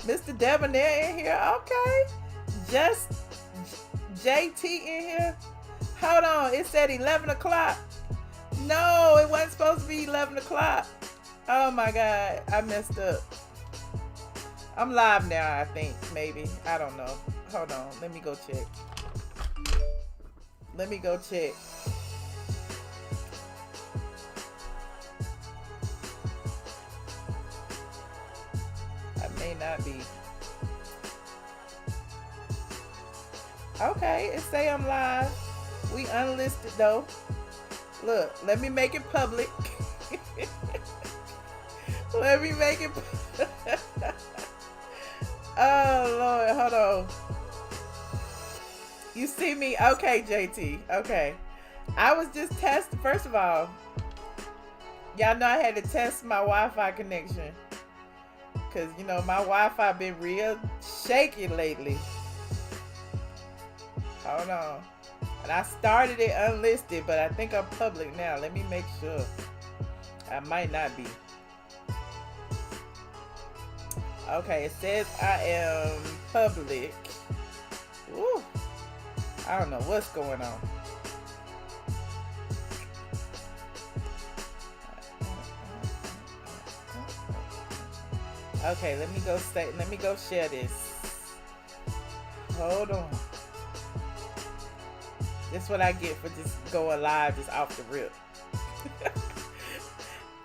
Mr. Debonair in here. Okay. Just JT in here. Hold on. It said 11 o'clock. No, it wasn't supposed to be 11 o'clock. Oh my God. I messed up. I'm live now, I think. Maybe. I don't know. Hold on. Let me go check. Let me go check. I may not be. Okay, it say I'm live. We unlisted though. Look, let me make it public. Let me make it. Oh Lord, hold on. You see me? Okay, JT. Okay. I was just testing. First of all, y'all know I had to test my Wi-Fi connection. Because, you know, my Wi-Fi been real shaky lately. Hold on. And I started it unlisted, but I think I'm public now. Let me make sure. I might not be. Okay, it says I am public. Woo. I don't know what's going on. Okay, let me go share this. Hold on. This is what I get for just going live just off the rip.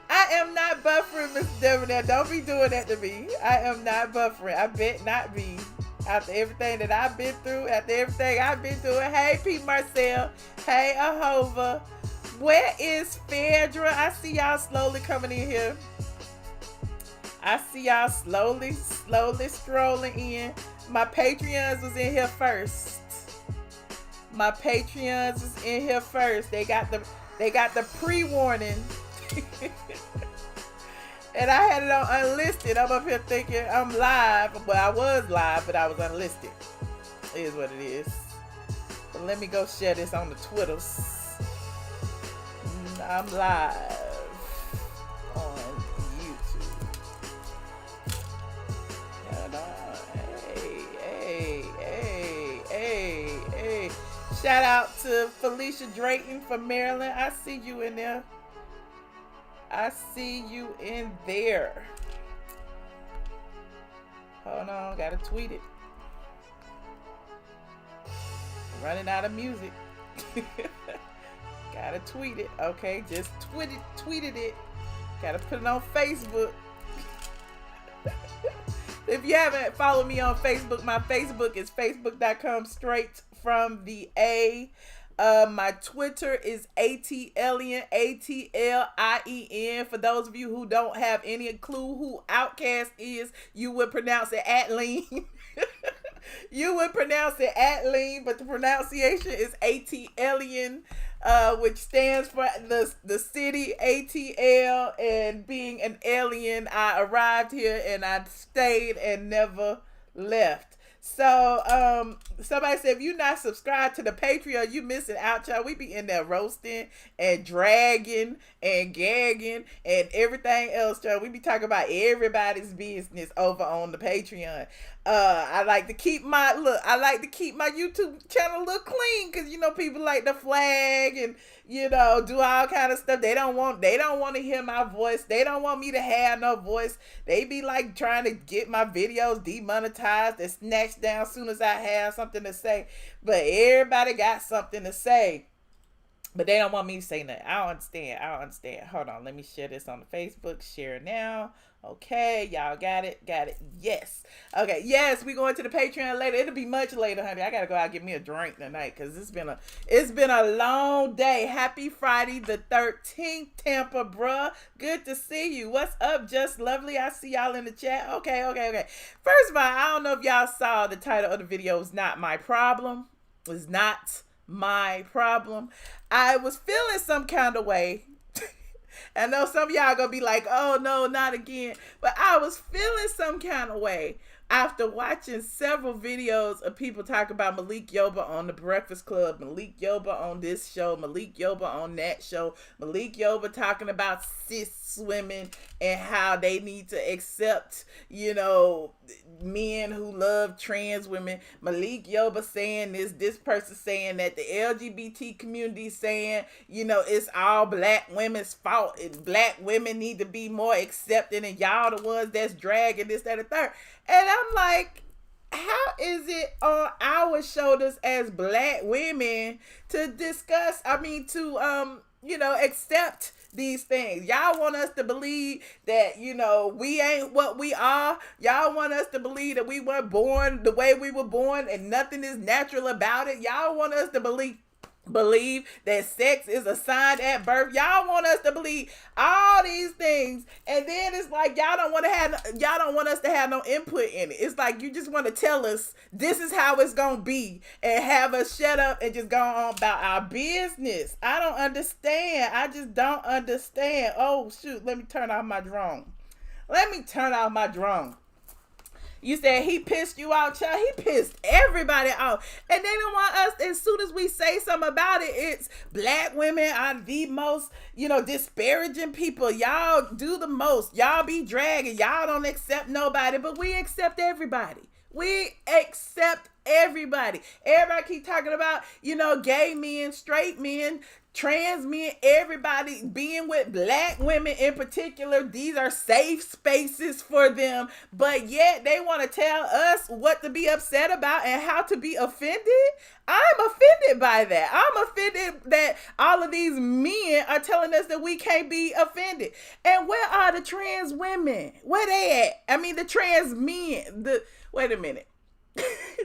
I am not buffering, Mr. Debonair. Don't be doing that to me. I am not buffering. I bet not be. After everything that I've been through, Hey, P. Marcel. Hey, Ahova. Where is Phaedra? I see y'all slowly coming in here. I see y'all slowly strolling in. My Patreons was in here first. They got the pre-warning. And I had it on unlisted. I'm up here thinking I'm live. Well, I was live, but I was unlisted. It is what it is. But let me go share this on the Twitters. I'm live on YouTube. Hold on. Hey. Shout out to Felicia Drayton from Maryland. I see you in there. Hold on, gotta tweet it. Running out of music. Gotta tweet it. Okay, just tweeted it. Gotta put it on Facebook. If you haven't followed me on Facebook, my Facebook is facebook.com straight from the A. My Twitter is ATLien, ATLien. For those of you who don't have any clue who Outkast is, you would pronounce it ATLien. You would pronounce it ATLien, but the pronunciation is ATLien, which stands for the city ATL. And being an alien, I arrived here and I stayed and never left. So, somebody said, if you're not subscribed to the Patreon, you missing out, y'all. We be in there roasting and dragging and gagging and everything else, y'all. We be talking about everybody's business over on the Patreon. I like to keep my YouTube channel look clean, because, you know, people like to flag and, you know, do all kind of stuff. They don't want to hear my voice. They don't want me to have no voice. They be like trying to get my videos demonetized and snatched down as soon as I have something to say. But everybody got something to say. But they don't want me to say nothing. I don't understand. Hold on. Let me share this on the Facebook. Share now. Okay. Y'all got it? Yes. Okay. Yes. We going to the Patreon later. It'll be much later, honey. I got to go out and get me a drink tonight, because it's been a long day. Happy Friday the 13th, Tampa, bruh. Good to see you. What's up? Just lovely. I see y'all in the chat. Okay. First of all, I don't know if y'all saw the title of the video. It's not my problem. It's not my problem. I was feeling some kind of way. I know some of y'all gonna be like, oh no, not again. But I was feeling some kind of way after watching several videos of people talk about Malik Yoba on the Breakfast Club, Malik Yoba on this show, Malik Yoba on that show, Malik Yoba talking about cis women and how they need to accept, men who love trans women. Malik Yoba saying this person saying that the LGBT community saying, it's all black women's fault and black women need to be more accepting and y'all the ones that's dragging this, that, and third. And I'm like, how is it on our shoulders as black women to discuss, accept these things? Y'all want us to believe that, we ain't what we are. Y'all want us to believe that we weren't born the way we were born and nothing is natural about it. Y'all want us to believe that sex is assigned at birth. Y'all want us to believe all these things, and then it's like y'all don't want us to have no input in it. It's like you just want to tell us this is how it's gonna be and have us shut up and just go on about our business. I don't understand. I just don't understand. Oh shoot, let me turn off my drone. You said he pissed you out, child. He pissed everybody off. And they don't want us, as soon as we say something about it, it's black women are the most, disparaging people. Y'all do the most. Y'all be dragging. Y'all don't accept nobody, but we accept everybody. Everybody keep talking about, gay men, straight men, trans men, everybody being with black women in particular. These are safe spaces for them, but yet they want to tell us what to be upset about and how to be offended. I'm offended by that. I'm offended that all of these men are telling us that we can't be offended. And where are the trans women? Where they at? I mean, the trans men, wait a minute.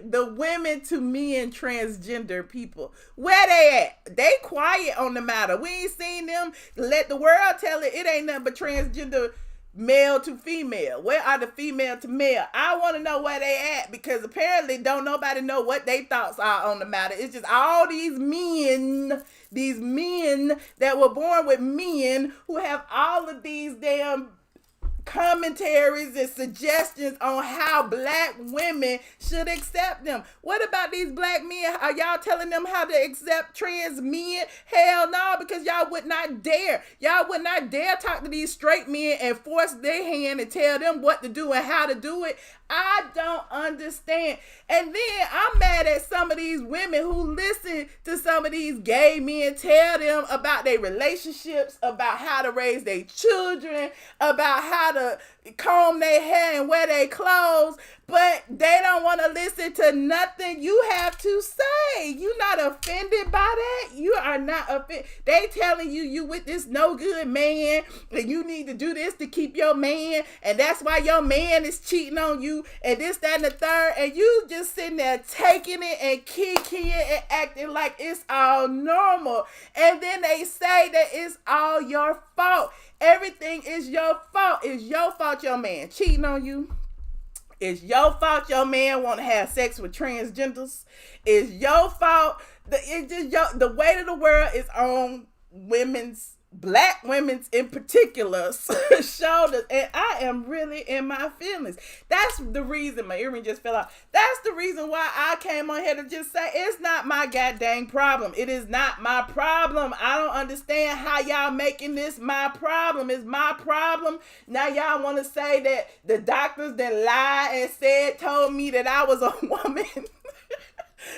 The women to men transgender people, where they at? They quiet on the matter. We ain't seen them let the world tell it ain't nothing but transgender male to female. Where are the female to male? I want to know where they at, because apparently don't nobody know what they thoughts are on the matter. It's just all these men that were born with men who have all of these damn commentaries and suggestions on how black women should accept them. What about these black men? Are y'all telling them how to accept trans men? Hell no, because y'all would not dare. Y'all would not dare talk to these straight men and force their hand and tell them what to do and how to do it. I don't understand. And then I'm mad at some of these women who listen to some of these gay men tell them about their relationships, about how to raise their children, about how to comb their hair and wear their clothes, but they don't want to listen to nothing you have to say. You not offended by that? You are not offended. They telling you with this no good man and you need to do this to keep your man, and that's why your man is cheating on you and this, that, and the third, and you just sitting there taking it and kicking and acting like it's all normal. And then they say that it's all your fault. Everything is your fault. It's your fault your man cheating on you. It's your fault your man want to have sex with transgenders. It's your fault. The weight of the world is on black women's in particular shoulders, and I am really in my feelings. That's the reason my earring just fell out. That's the reason why I came on here to just say it's not my goddamn problem. It is not my problem. I don't understand how y'all making this my problem. It's my problem. Now y'all want to say that the doctors that lied and told me that I was a woman.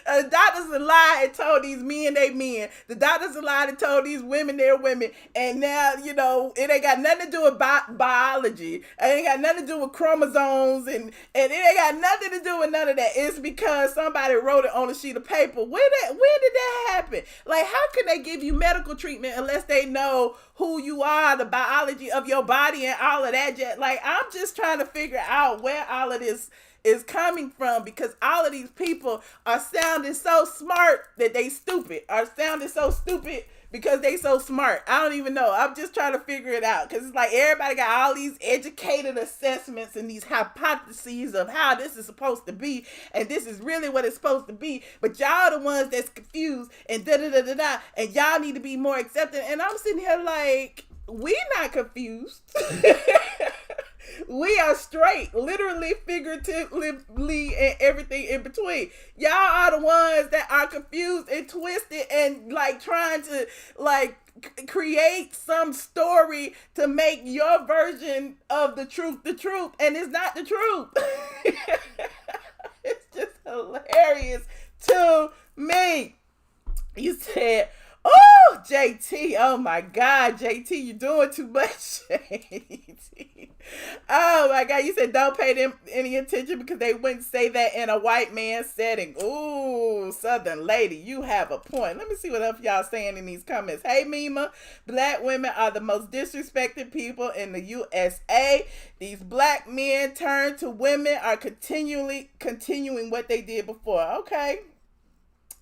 The doctors lied and told these men they men. The doctors lied and told these women they're women. And now, it ain't got nothing to do with biology. It ain't got nothing to do with chromosomes. And it ain't got nothing to do with none of that. It's because somebody wrote it on a sheet of paper. When did that happen? Like, how can they give you medical treatment unless they know who you are, the biology of your body and all of that? Like, I'm just trying to figure out where all of this is coming from, because all of these people are sounding so smart that they stupid, are sounding so stupid because they so smart. I don't even know. I'm just trying to figure it out, because it's like everybody got all these educated assessments and these hypotheses of how this is supposed to be, and this is really what it's supposed to be, but y'all the ones that's confused and da-da-da-da-da, and y'all need to be more accepting. And I'm sitting here like, we not confused. We are straight, literally, figuratively, and everything in between. Y'all are the ones that are confused and twisted and like trying to like create some story to make your version of the truth, and it's not the truth. It's just hilarious to me. You said, "Oh, JT, oh my God, JT, you're doing too much, JT." Oh my God, you said don't pay them any attention because they wouldn't say that in a white man setting. Ooh, Southern lady, you have a point. Let me see what else y'all saying in these comments. Hey, Mima, black women are the most disrespected people in the USA. These black men turned to women are continuing what they did before. Okay.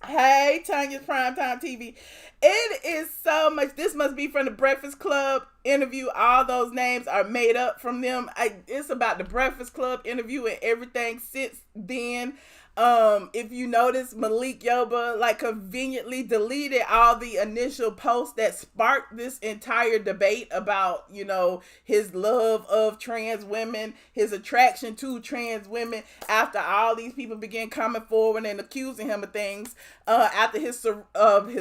Hey, Tanya's Primetime TV. It is so much. This must be from the Breakfast Club interview. All those names are made up from them. It's about the Breakfast Club interview and everything since then. If you notice, Malik Yoba like conveniently deleted all the initial posts that sparked this entire debate about, you know, his love of trans women, his attraction to trans women, after all these people began coming forward and accusing him of things, after his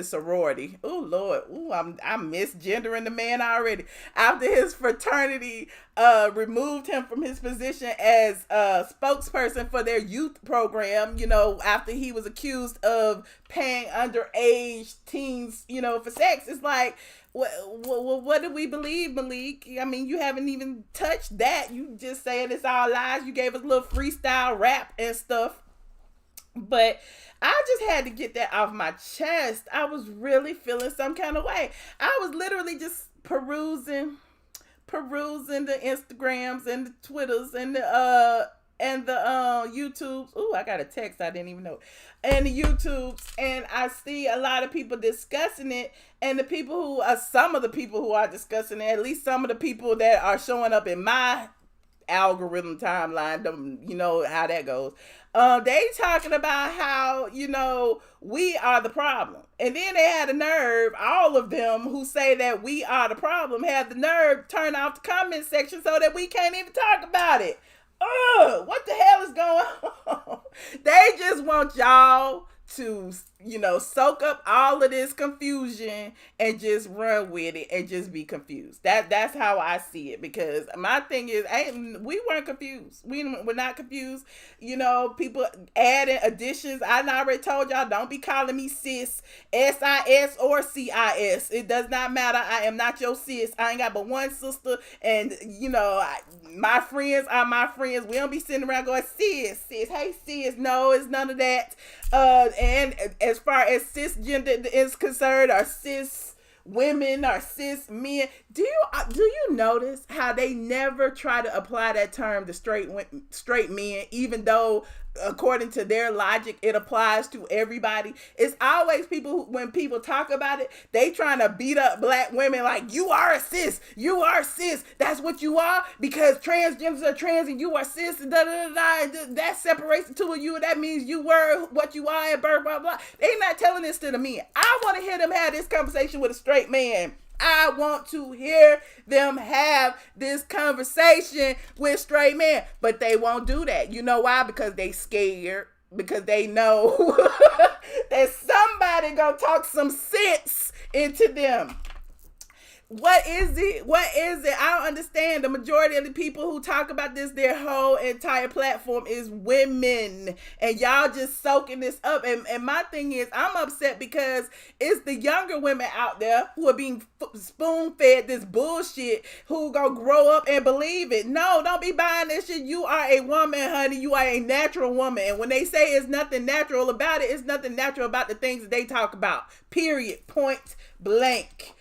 sorority. Oh Lord, I'm misgendering the man already. After his fraternity removed him from his position as a spokesperson for their youth program, you know, after he was accused of paying underage teens, you know, for sex. It's like, what do we believe, Malik? I mean, you haven't even touched that. You just saying it's all lies. You gave us a little freestyle rap and stuff. But I just had to get that off my chest. I was really feeling some kind of way. I was literally just perusing the Instagrams and the Twitters and the YouTubes. Ooh, I got a text I didn't even know. And the YouTubes, and I see a lot of people discussing it, and some of the people who are discussing it, at least some of the people that are showing up in my algorithm timeline, you know how that goes. They talking about how, you know, we are the problem. And then they had the nerve, all of them who say that we are the problem, had the nerve to turn off the comment section so that we can't even talk about it. What the hell is going on? They just want y'all to, you know, soak up all of this confusion and just run with it and just be confused. That's how I see it, because my thing is, we weren't confused. We're not confused. You know, people adding additions. I already told y'all, don't be calling me sis, SIS or CIS. It does not matter. I am not your sis. I ain't got but one sister, and you know, my friends are my friends. We don't be sitting around going sis, hey sis. No, it's none of that. And as far as cisgender is concerned, or cis women or cis men, do you notice how they never try to apply that term to straight men, even though according to their logic it applies to everybody? It's always people when people talk about it, they trying to beat up black women like, you are a cis, that's what you are, because transgenders are trans and you are cis, that separates the two of you, that means you were what you are at birth, blah blah. They not telling this to the men. I want to hear them have this conversation with a straight man. I want to hear them have this conversation with straight men, but they won't do that. You know why? Because they scared, because they know that somebody gonna talk some sense into them. What is it? I don't understand. The majority of the people who talk about this, their whole entire platform is women. And y'all just soaking this up. And my thing is, I'm upset because it's the younger women out there who are being spoon-fed this bullshit, who gonna grow up and believe it. No, don't be buying this shit. You are a woman, honey. You are a natural woman. And when they say it's nothing natural about it, it's nothing natural about the things that they talk about. Period. Point blank.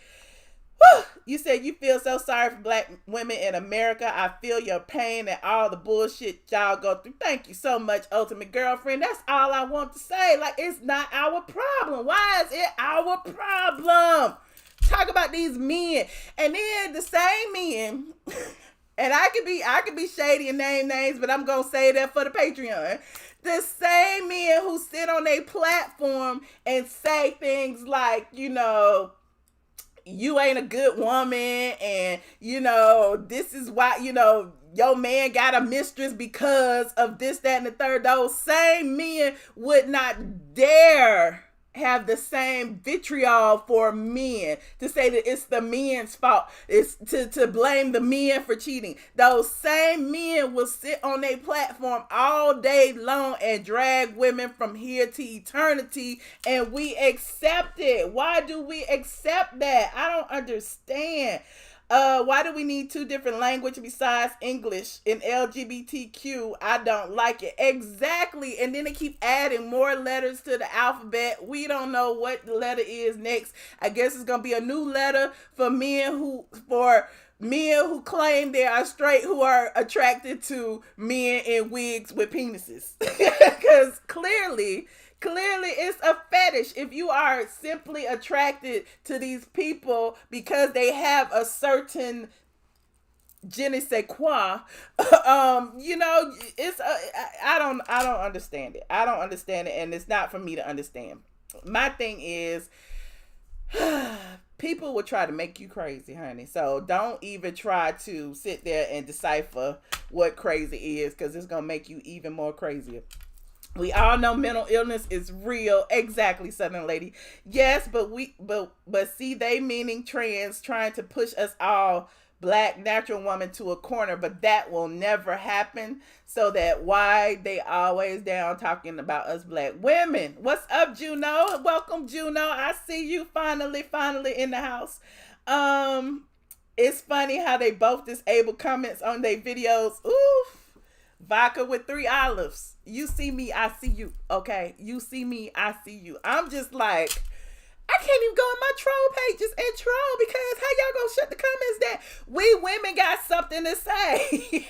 Whew. You said you feel so sorry for black women in America. I feel your pain and all the bullshit y'all go through. Thank you so much, Ultimate Girlfriend. That's all I want to say. Like, it's not our problem. Why is it our problem? Talk about these men. And then the same men, and I could be shady and name names, but I'm going to say that for the Patreon. The same men who sit on a platform and say things like, you know, you ain't a good woman, and this is why your man got a mistress because of this, that, and the third. Those same men would not dare have the same vitriol for men, to say that it's the men's fault. It's to blame the men for cheating. Those same men will sit on their platform all day long and drag women from here to eternity, and we accept it. Why do we accept that? I don't understand. Why do we need two different languages besides English in LGBTQ? I don't like it. Exactly. And then they keep adding more letters to the alphabet. We don't know what the letter is next. I guess it's going to be a new letter for men who claim they are straight, who are attracted to men in wigs with penises. Because clearly it's a fetish. If you are simply attracted to these people because they have a certain je ne sais quoi, it's I don't understand it. I don't understand it, and it's not for me to understand. My thing is, people will try to make you crazy, honey. So don't even try to sit there and decipher what crazy is, because it's gonna make you even more crazier. We all know mental illness is real. Exactly, Southern Lady. Yes, but see, they meaning trans, trying to push us all black natural woman to a corner, but that will never happen. So that why they always down talking about us black women. What's up, Juno? Welcome, Juno. I see you finally in the house. It's funny how they both disable comments on their videos. Oof. Vodka with 3 olives. You see me, I see you. Okay? You see me, I see you. I'm just like, I can't even go on my troll pages and troll, because how y'all gonna shut the comments down? We women got something to say.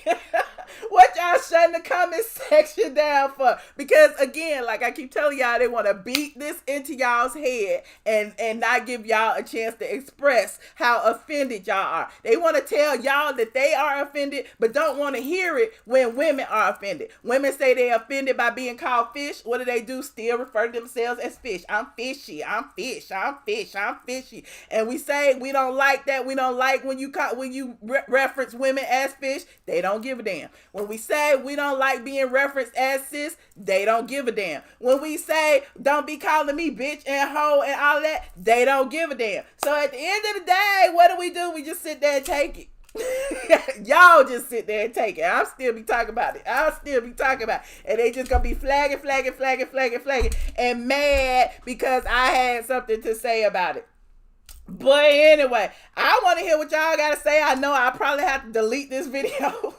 What y'all shutting the comment section down for? Because again, like I keep telling y'all, they want to beat this into y'all's head and not give y'all a chance to express how offended y'all are. They want to tell y'all that they are offended, but don't want to hear it when women are offended. Women say they're offended by being called fish. What do? Still refer to themselves as fish. I'm fishy. I'm fish. I'm fishy. And we say we don't like that. We don't like when you reference women as fish. They don't give a damn. When we say we don't like being referenced as sis, they don't give a damn. When we say don't be calling me bitch and hoe and all that, they don't give a damn. So at the end of the day, what do? We just sit there and take it. Y'all just sit there and take it. I'll still be talking about it. And they just gonna be flagging and mad because I had something to say about it. But anyway, I want to hear what y'all gotta say. I know I probably have to delete this video.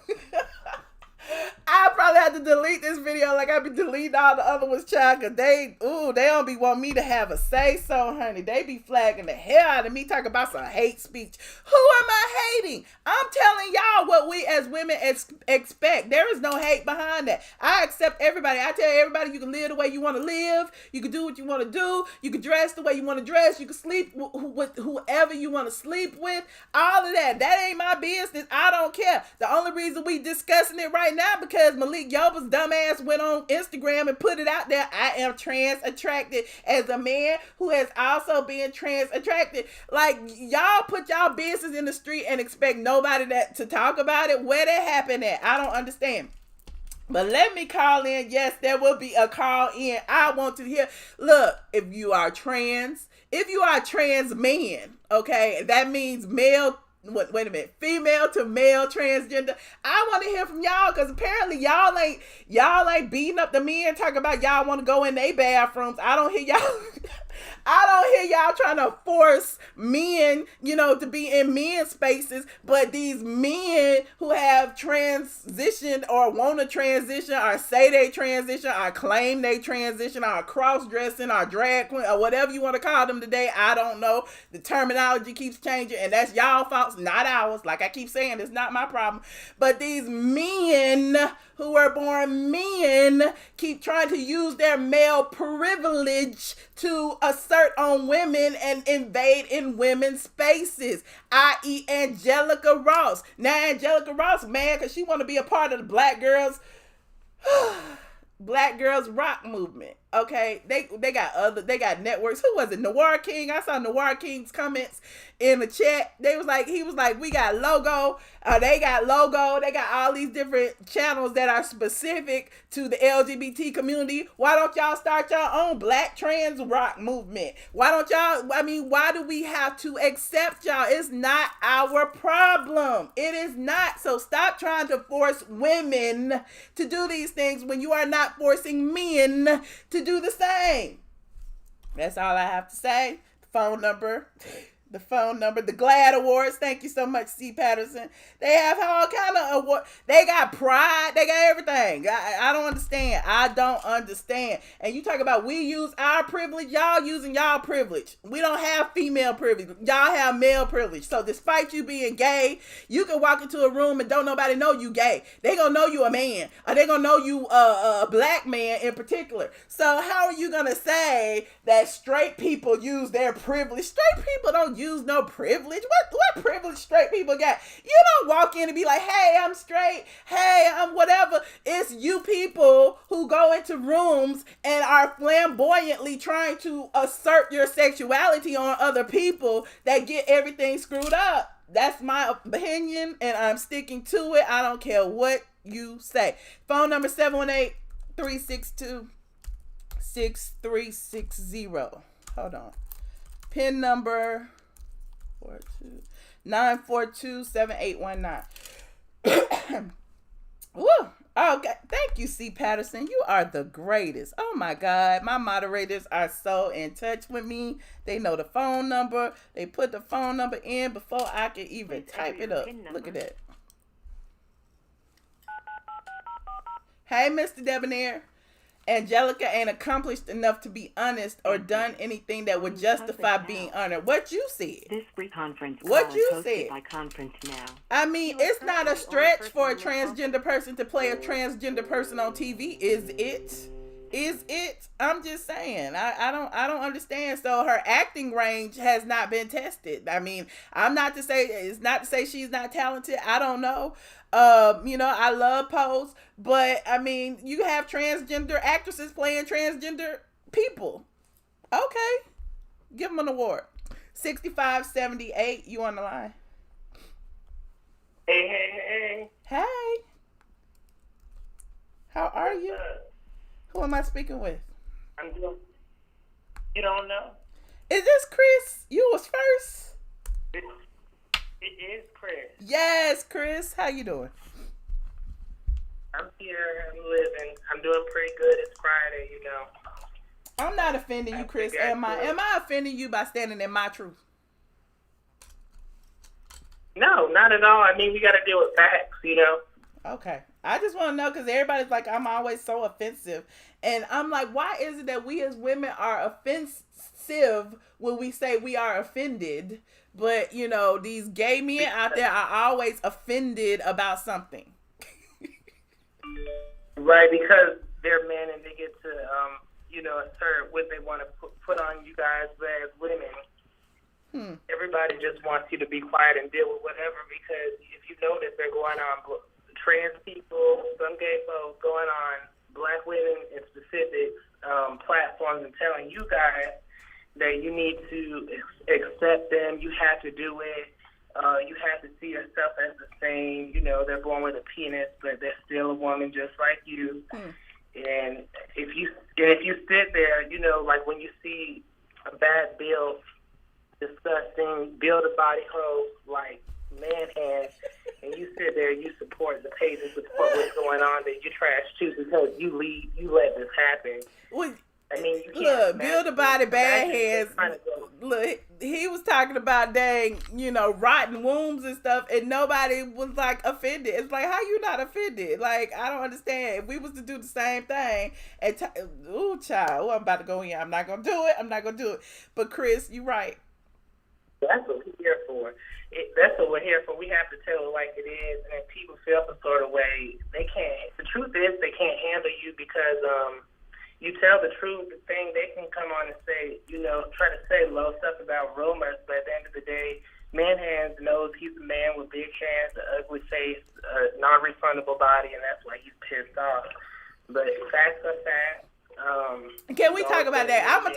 I probably have to delete this video like I be deleting all the other ones, child, because they don't be want me to have a say so, honey. They be flagging the hell out of me, talking about some hate speech. Who am I hating? I'm telling y'all what we as women expect. There is no hate behind that. I accept everybody. I tell everybody you can live the way you want to live. You can do what you want to do. You can dress the way you want to dress. You can sleep with whoever you want to sleep with. All of that. That ain't my business. I don't care. The only reason we discussing it right now because Malik Yoba's dumbass went on Instagram and put it out there. I am trans attracted, as a man who has also been trans attracted. Like, y'all put y'all business in the street and expect nobody to talk about it. Where that happened at? I don't understand. But let me call in. Yes, there will be a call in. I want to hear. Look, if you are trans man, okay, that means male. Wait a minute, female to male transgender. I want to hear from y'all, because apparently y'all ain't beating up the men talking about y'all want to go in their bathrooms. I don't hear y'all trying to force men, to be in men's spaces. But these men who have transitioned or want to transition or say they transition or claim they transition or cross-dressing or drag queen or whatever you want to call them today, I don't know. The terminology keeps changing, and that's y'all fault, not ours. Like I keep saying, it's not my problem. But these men who were born men keep trying to use their male privilege to assert on women and invade in women's spaces, i.e. Angelica Ross. Now Angelica Ross, man, because she want to be a part of the Black Girls Rock movement. Okay, they got networks. Who was it? Noir King. I saw Noir King's comments in the chat. He was like, we got logo. They got logo. They got all these different channels that are specific to the LGBT community. Why don't y'all start your own black trans rock movement? Why don't y'all? I mean, why do we have to accept y'all? It's not our problem. It is not. So stop trying to force women to do these things when you are not forcing men to do the same. That's all I have to say. The phone number, the GLAAD Awards. Thank you so much, C. Patterson. They have all kind of awards. They got pride. They got everything. I don't understand. I don't understand. And you talk about we use our privilege. Y'all using y'all privilege. We don't have female privilege. Y'all have male privilege. So despite you being gay, you can walk into a room and don't nobody know you gay. They gonna know you a man. Or they gonna know you a black man in particular. So how are you gonna say that straight people use their privilege? Straight people don't use no privilege. What privilege straight people got? You don't walk in and be like, hey, I'm straight. Hey, I'm whatever. It's you people who go into rooms and are flamboyantly trying to assert your sexuality on other people that get everything screwed up. That's my opinion, and I'm sticking to it. I don't care what you say. Phone number 718-362-6360. Hold on. PIN number 942-7819. Woo! Okay, thank you, C. Patterson. You are the greatest. Oh my God, my moderators are so in touch with me. They know the phone number. They put the phone number in before I can even type it up. Look at that. Hey, Mr. Debonair. Angelica ain't accomplished enough to be honest or done anything that would justify being honored. What you said. This free conference what you said. By conference now. I mean, it's not a stretch for a transgender person to play a transgender person on TV, is it? Is it? I'm just saying. I don't understand. So her acting range has not been tested. I mean, it's not to say she's not talented. I don't know. I love Pose, but I mean, you have transgender actresses playing transgender people. Okay. Give them an award. 6578, you on the line. Hey. Hey. How are you? Who am I speaking with? I'm doing. You don't know? Is this Chris? You was first. It is Chris. Yes, Chris. How you doing? I'm here. I'm living. I'm doing pretty good. It's Friday, you know. I'm not offending you, Chris. Am I offending you by standing in my truth? No, not at all. I mean, we got to deal with facts, you know. Okay. I just want to know because everybody's like, I'm always so offensive. And I'm like, why is it that we as women are offensive when we say we are offended? But, these gay men out there are always offended about something. Right, because they're men and they get to, assert what they want to put on you guys as women. Everybody just wants you to be quiet and deal with whatever, because if you notice, they're going on trans people, some gay folks going on black women in specific platforms and telling you guys that you need to accept them, you have to do it, you have to see yourself as the same, they're born with a penis, but they're still a woman just like you. And if you sit there, like when you see a bad build, disgusting, build a body hoe, like man hands, and you sit there, you support the page and support what's going on, that you trash too because you let this happen. Well, I mean, you look, build a body, bad hands. Look, he was talking about rotten wombs and stuff, and nobody was like offended. It's like, how you not offended? Like, I don't understand. If we was to do the same thing, and child, I'm about to go in. I'm not gonna do it. But Chris, you right. That's what we're here for. That's what we're here for. We have to tell it like it is, and if people feel some sort of way, they can't. The truth is, they can't handle you because you tell the truth. The thing they can come on and say, try to say low stuff about rumors, but at the end of the day, man hands knows he's a man with big hands, an ugly face, a non-refundable body, and that's why he's pissed off. But facts are facts.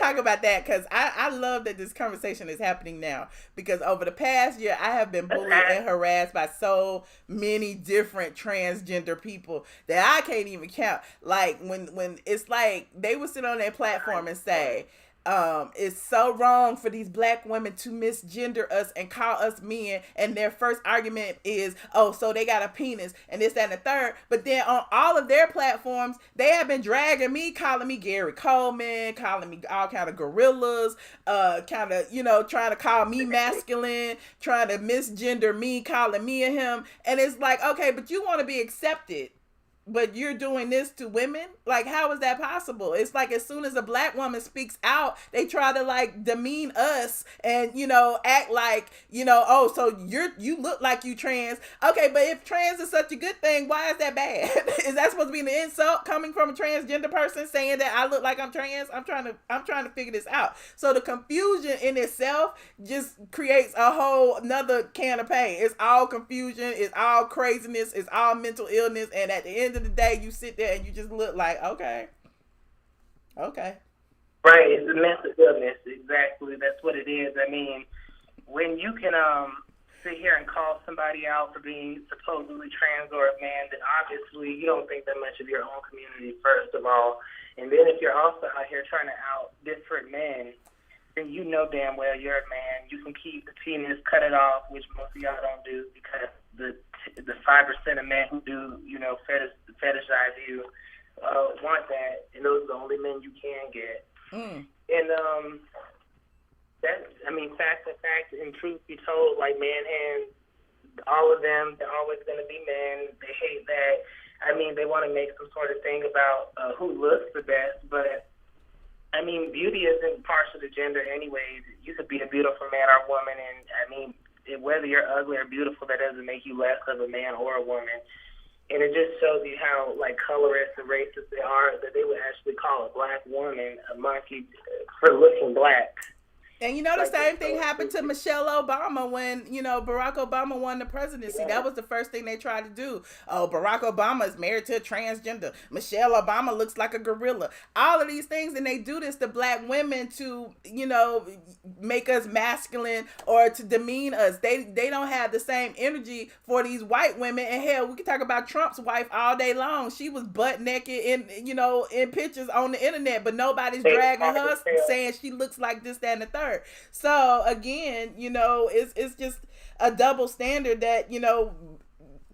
talk about that because I love that this conversation is happening now, because over the past year I have been bullied and harassed by so many different transgender people that I can't even count. Like when it's like they would sit on their platform and say, it's so wrong for these black women to misgender us and call us men, and their first argument is, oh, so they got a penis and this, that, and the third. But then on all of their platforms, they have been dragging me, calling me Gary Coleman, calling me all kind of gorillas, kind of, you know, trying to call me masculine, trying to misgender me, calling me and him. And it's like, okay, but you want to be accepted, but you're doing this to women? Like, how is that possible? It's like as soon as a black woman speaks out, they try to like demean us and, you know, act like, you know, oh, so you look like you trans. Okay, but if trans is such a good thing, why is that bad? Is that supposed to be an insult coming from a transgender person saying that I look like I'm trans? I'm trying to figure this out. So the confusion in itself just creates a whole another can of pain. It's all confusion, it's all craziness, it's all mental illness, and at the end of the day, you sit there and you just look like, okay. Right, it's a mental illness. Exactly, that's what it is. I mean, when you can sit here and call somebody out for being supposedly trans or a man, then obviously you don't think that much of your own community, first of all. And then if you're also out here trying to out different men, then you know damn well you're a man. You can keep the penis, cut it off, which most of y'all don't do, because the 5% of men who do, you know, fetishize you want that, and those are the only men you can get. And that, I mean, fact and truth be told, like man hands, all of them, they're always going to be men. They hate that. I mean, they want to make some sort of thing about who looks the best, but I mean, beauty isn't partial to gender anyways. You could be a beautiful man or woman, and I mean, whether you're ugly or beautiful, that doesn't make you less of a man or a woman. And it just shows you how, like, colorist and racist they are, that they would actually call a black woman a monkey for looking black. And you know, the same thing happened to Michelle Obama when, you know, Barack Obama won the presidency. Yeah. That was the first thing they tried to do. Oh, Barack Obama is married to a transgender. Michelle Obama looks like a gorilla. All of these things, and they do this to black women to, you know, make us masculine or to demean us. They don't have the same energy for these white women. And hell, we can talk about Trump's wife all day long. She was butt naked in, you know, in pictures on the internet, but nobody's dragging her saying she looks like this, that, and the third. So again, you know, it's just a double standard that, you know,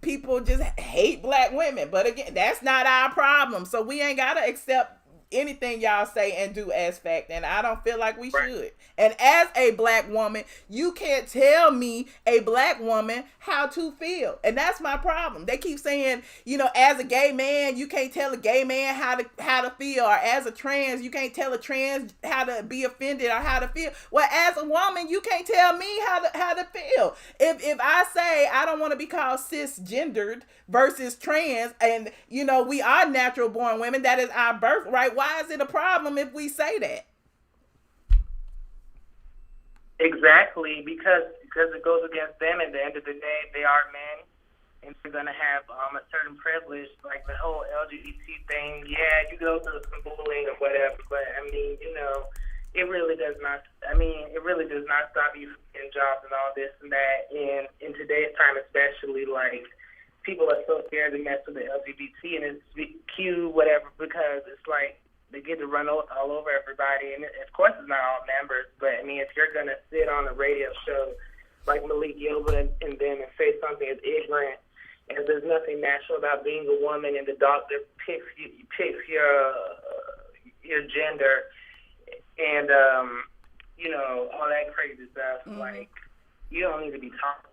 people just hate black women. But again, that's not our problem. So we ain't gotta accept anything y'all say and do as fact, and I don't feel like we should. And as a black woman, you can't tell me, a black woman, how to feel, and that's my problem. They keep saying, you know, as a gay man, you can't tell a gay man how to feel, or as a trans, you can't tell a trans how to be offended or how to feel. Well, as a woman, you can't tell me how to feel. If I say I don't want to be called cisgendered versus trans, and you know, we are natural born women, that is our birthright. Why is it a problem if we say that? Exactly, because it goes against them. At the end of the day, they are men, and they're going to have a certain privilege, like the whole LGBT thing. Yeah, you go through some bullying or whatever, but I mean, you know, it really does not stop you from getting jobs and all this and that. And in today's time, especially, like, people are so scared to mess with the LGBT and it's cute, whatever, because it's like they get to run all over everybody. And of course, it's not all members, but I mean, if you're going to sit on a radio show like Malik Yoba and them and say something as ignorant as there's nothing natural about being a woman and the doctor picks your gender and, you know, all that crazy stuff, like, you don't need to be talking.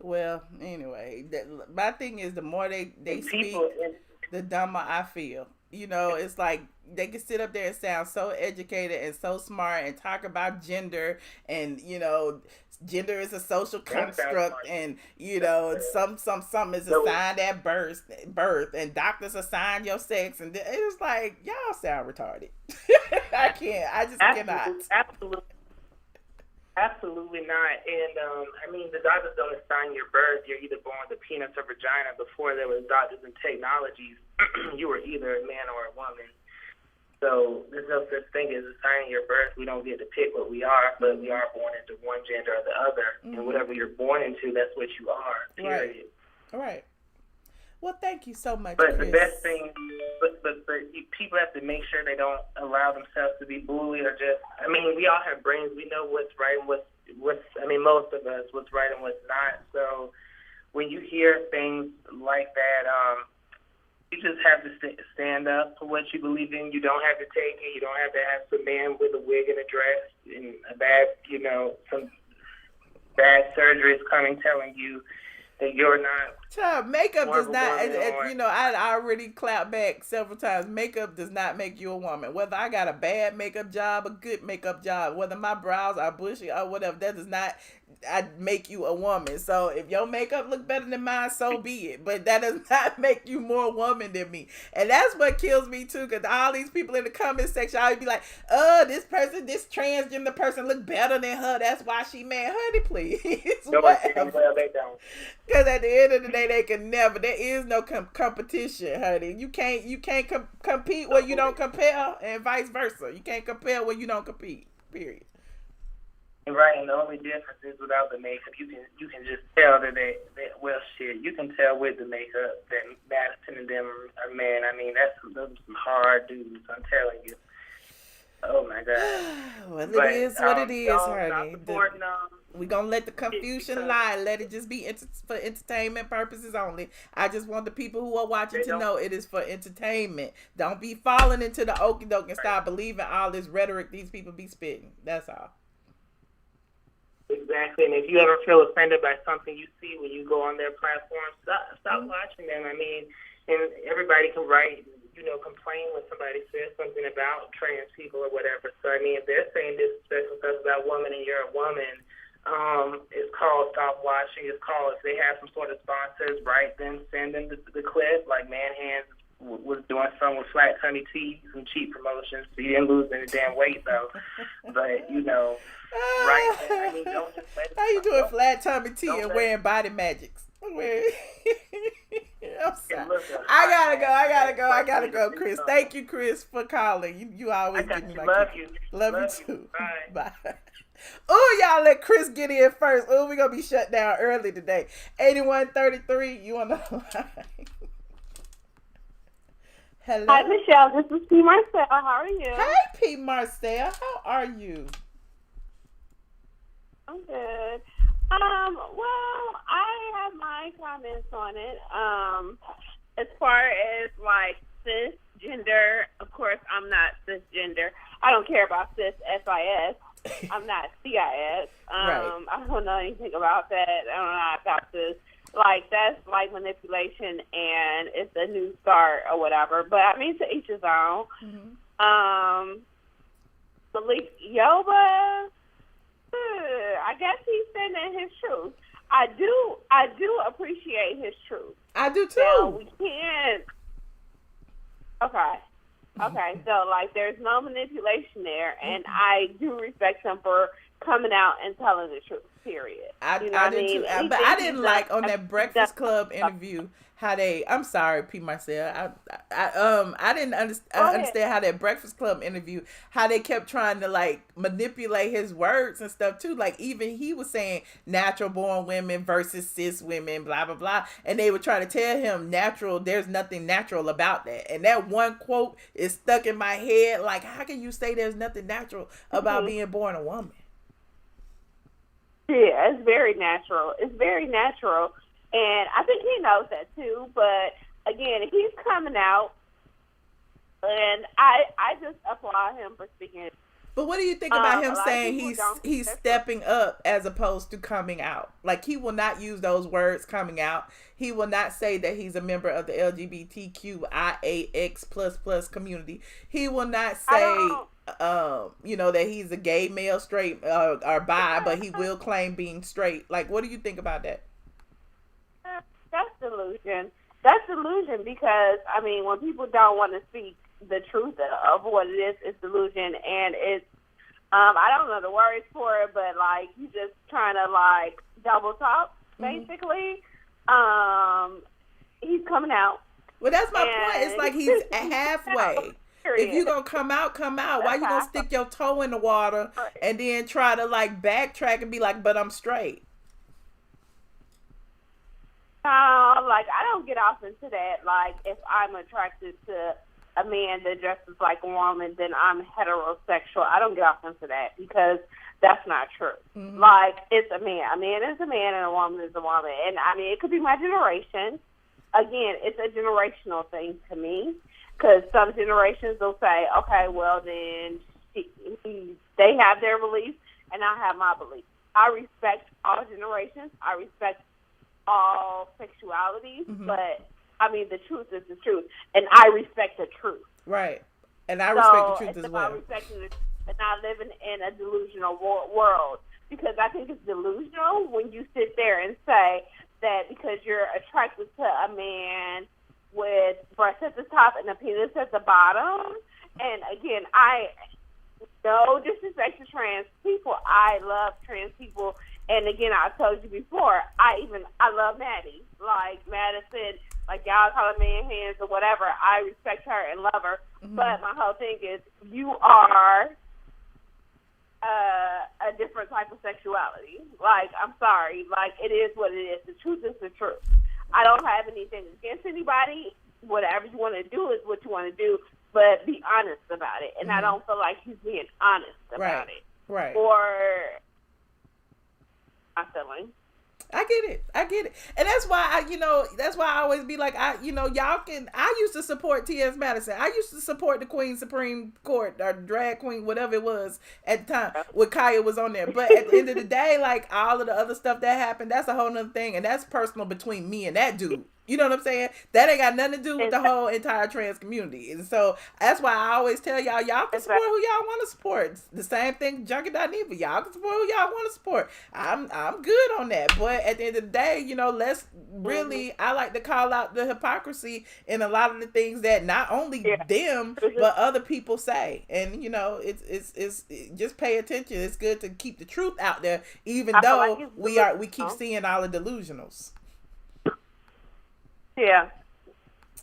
Well, anyway, my thing is the more they speak, the dumber I feel. You know, it's like they can sit up there and sound so educated and so smart and talk about gender and, you know, gender is a social construct and, you know, some is assigned at birth and doctors assign your sex, and it's like, y'all sound retarded. I just cannot. Absolutely not. And, I mean, the doctors don't assign your birth. You're either born with a penis or vagina. Before there was doctors and technologies, you were either a man or a woman. So there's no such thing as assigning your birth. We don't get to pick what we are, but we are born into one gender or the other. And whatever you're born into, that's what you are, period. Right. Well, thank you so much, But Chris. the best thing, but people have to make sure they don't allow themselves to be bullied or just, I mean, we all have brains. We know what's right and what's most of us, what's right and what's not. So when you hear things like that, you just have to stand up for what you believe in. You don't have to take it. You don't have to have some man with a wig and a dress and a bad, some bad surgeries coming telling you that you're not. Child, makeup does not, I already clapped back several times. Makeup does not make you a woman. Whether I got a bad makeup job, a good makeup job, whether my brows are bushy or whatever, that does not make you a woman. So if your makeup look better than mine, so be it. But that does not make you more woman than me. And that's what kills me too, because all these people in the comment section always be like, this transgender person look better than her. That's why she mad. Honey, please. Well, they don't. Because at the end of the day, they can never. There is no competition, honey. You can't compete where you don't compare, and vice versa. You can't compare where you don't compete. Period. Right, and the only difference is without the makeup, you can just tell that you can tell with the makeup that Madison and them are men. I mean, those are some hard dudes. I'm telling you. Oh my God. Well, it is what it is, honey. We're going to let the confusion lie. Let it just be for entertainment purposes only. I just want the people who are watching to know it is for entertainment. Don't be falling into the okie doke and start believing all this rhetoric these people be spitting. That's all. Exactly. And if you ever feel offended by something you see when you go on their platform, stop watching them. I mean, and everybody can write, complain when somebody says something about trans people or whatever. So, I mean, if they're saying disrespectful stuff about women and you're a woman, it's called stop watching. It's called, if they have some sort of sponsors, right, then send them the clip. Like Man Hands was doing something with Flat Tummy Tea, some cheap promotions. So you didn't lose any damn weight, though. But, right. I mean, don't just let how you doing Flat Tummy Tea and wearing body magics? I'm sorry. I gotta go, Chris. Thank you, Chris, for calling. You always give me my love you. Love you too. Bye. Bye. Oh, y'all let Chris get in first. Oh, we're gonna be shut down early today. 8133, you on the line. Hello. Hi, Michelle. This is P. Marcel. How are you? Hey, P. Marcel. How are you? I'm good. Well, I have my comments on it. As far as like cisgender, of course, I'm not cisgender. I don't care about cis, S-I-S. I'm not CIS. Right. I don't know anything about that. I don't know about this. Like, that's like manipulation, and it's a new start or whatever. But I mean, to each his own. Mm-hmm. Malik Yoba, I guess he's saying his truth. I do appreciate his truth. I do too. Now, we can't. Okay. So like, there's no manipulation there, and I do respect him for coming out and telling the truth. Period. I do too. But I didn't like on that Breakfast Club interview how they. I'm sorry, P. Marcel. I didn't understand how that Breakfast Club interview, how they kept trying to like manipulate his words and stuff too. Like even he was saying natural born women versus cis women, blah blah blah, and they were trying to tell him natural. There's nothing natural about that. And that one quote is stuck in my head. Like, how can you say there's nothing natural about being born a woman? Yeah, it's very natural. And I think he knows that too. But again, he's coming out, and I just applaud him for speaking. But what do you think about him saying he's stepping up as opposed to coming out? Like, he will not use those words, coming out. He will not say that he's a member of the LGBTQIAX++ community. He will not say that he's a gay male, straight, or bi, but he will claim being straight. Like, what do you think about that? That's delusion. That's delusion because, I mean, when people don't want to speak the truth of what it is, it's delusion, and it's, I don't know the words for it, but, like, you just trying to, like, double talk, basically. Mm-hmm. He's coming out. Well, that's my point. It's like he's halfway. If you gonna come out, come out. Why you gonna stick your toe in the water and then try to like backtrack and be like, but I'm straight? Like, I don't get off into that. Like, if I'm attracted to a man that dresses like a woman, then I'm heterosexual. I don't get off into that because that's not true. Mm-hmm. Like, it's a man. A man is a man and a woman is a woman. And, I mean, it could be my generation. Again, it's a generational thing to me because some generations will say, okay, well, then they have their beliefs and I have my beliefs. I respect all generations. I respect all sexualities, mm-hmm. but I mean, the truth is the truth, and I respect the truth. Right, and I respect the truth as well. I'm respecting the truth and not living in a delusional world, because I think it's delusional when you sit there and say that because you're attracted to a man with breasts at the top and a penis at the bottom. And again, no disrespect to trans people. I love trans people. And again, I told you before, I love Maddie. Like Madison, like y'all call her man hands or whatever. I respect her and love her. Mm-hmm. But my whole thing is you are a different type of sexuality. Like, I'm sorry. Like, it is what it is. The truth is the truth. I don't have anything against anybody. Whatever you want to do is what you want to do. But be honest about it. And mm-hmm. I don't feel like he's being honest about it. Right. Or I'm feeling. I get it. And that's why I always be like, I used to support T.S. Madison. I used to support the Queen Supreme Court or drag queen, whatever it was at the time when Kaya was on there. But at the end of the day, like all of the other stuff that happened, that's a whole nother thing. And that's personal between me and that dude. You know what I'm saying? That ain't got nothing to do with the whole entire trans community. And so that's why I always tell y'all can support who y'all want to support. The same thing, Junkie Dineva. Y'all can support who y'all want to support. I'm good on that. But at the end of the day, let's really, I like to call out the hypocrisy in a lot of the things that not only them, but other people say. And, it's just pay attention. It's good to keep the truth out there, even though we keep seeing all the delusionals. Yeah.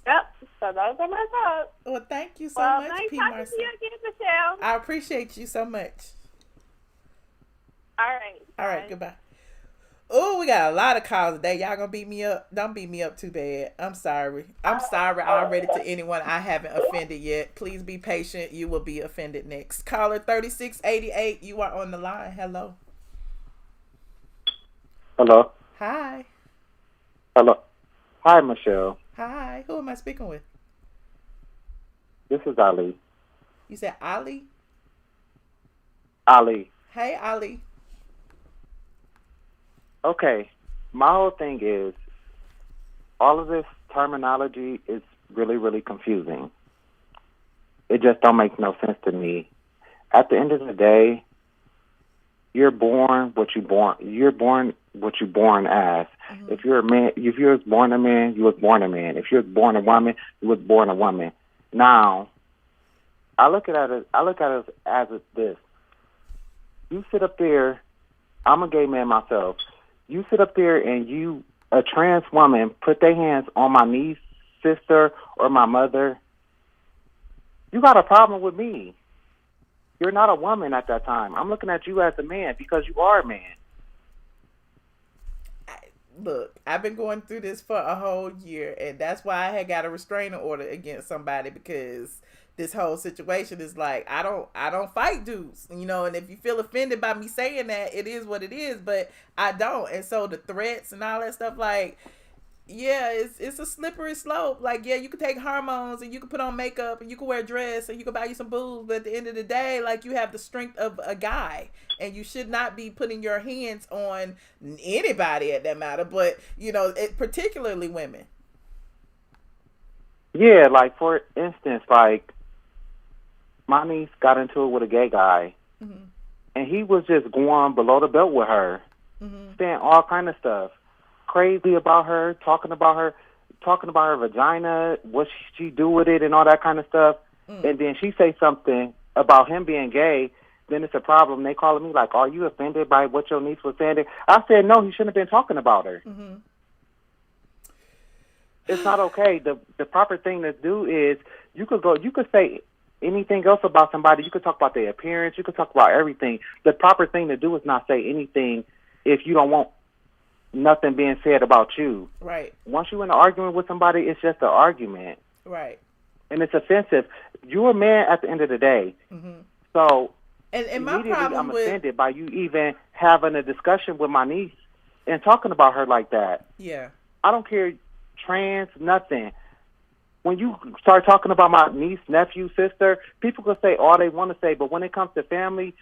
Yep. So those are my thoughts. Well, thank you so much, P. Marcel. Nice talking to you again, Michelle. I appreciate you so much. All right. All right. Goodbye. Oh, we got a lot of calls today. Y'all gonna beat me up? Don't beat me up too bad. I'm sorry. I'm sorry already to anyone I haven't offended yet. Please be patient. You will be offended next. Caller 3688. You are on the line. Hello. Hello. Hi. Hello. Hi, Michelle. Hi. Who am I speaking with? This is Ali. You said Ali? Ali. Hey, Ali. Okay. My whole thing is, all of this terminology is really, really confusing. It just don't make no sense to me. At the end of the day, you're born what you born. You're born what you born as. Mm-hmm. If you're a man, if you was born a man, you was born a man. If you was born a woman, you was born a woman. Now, I look at it as this. You sit up there. I'm a gay man myself. You sit up there and you, a trans woman, put their hands on my niece, sister, or my mother. You got a problem with me. You're not a woman at that time. I'm looking at you as a man because you are a man. Look, I've been going through this for a whole year, and that's why I had got a restraining order against somebody, because this whole situation is like, I don't fight dudes, and if you feel offended by me saying that, it is what it is, but I don't. And so the threats and all that stuff, like, yeah, it's a slippery slope. Like, yeah, you can take hormones and you can put on makeup and you can wear a dress and you can buy you some booze, but at the end of the day, like, you have the strength of a guy, and you should not be putting your hands on anybody at that matter, but particularly women. Yeah, like, for instance, like, my niece got into it with a gay guy, mm-hmm. and he was just going below the belt with her, mm-hmm. saying all kind of stuff. Crazy about her, talking about her vagina, what she do with it, and all that kind of stuff. And then she say something about him being gay, then it's a problem. They calling me like, "Are you offended by what your niece was saying?" I said, "No, he shouldn't have been talking about her." Mm-hmm. It's not okay. The proper thing to do is you could say anything else about somebody. You could talk about their appearance. You could talk about everything. The proper thing to do is not say anything if you don't want nothing being said about you. Right. Once you're in an argument with somebody, it's just an argument. Right. And it's offensive. You're a man at the end of the day. Mm-hmm. So and my problem I'm offended by you even having a discussion with my niece and talking about her like that. Yeah. I don't care, trans, nothing. When you start talking about my niece, nephew, sister, people can say all they want to say, but when it comes to family,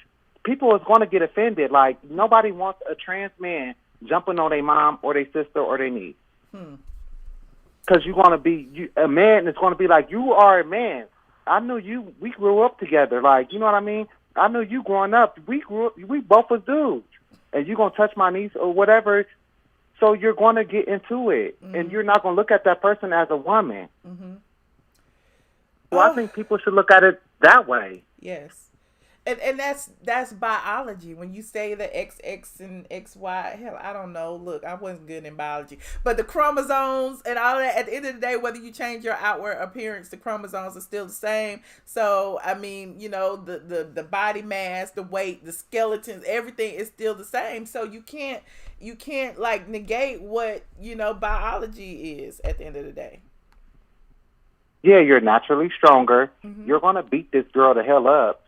people is going to get offended. Like, nobody wants a trans man jumping on their mom or their sister or their niece. Because you're going to be a man that's going to be like, you are a man. I knew you. We grew up together. Like, you know what I mean? I knew you growing up. We both was dudes. And you're going to touch my niece or whatever. So you're going to get into it. And you're not going to look at that person as a woman. So I think people should look at it that way. Yes. And that's biology. When you say the XX and XY, hell, I don't know. Look, I wasn't good in biology. But the chromosomes and all that, at the end of the day, whether you change your outward appearance, the chromosomes are still the same. So, I mean, you know, the body mass, the weight, the skeletons, everything is still the same. So you can't like negate what, you know, biology is at the end of the day. Yeah, you're naturally stronger. You're going to beat this girl the hell up.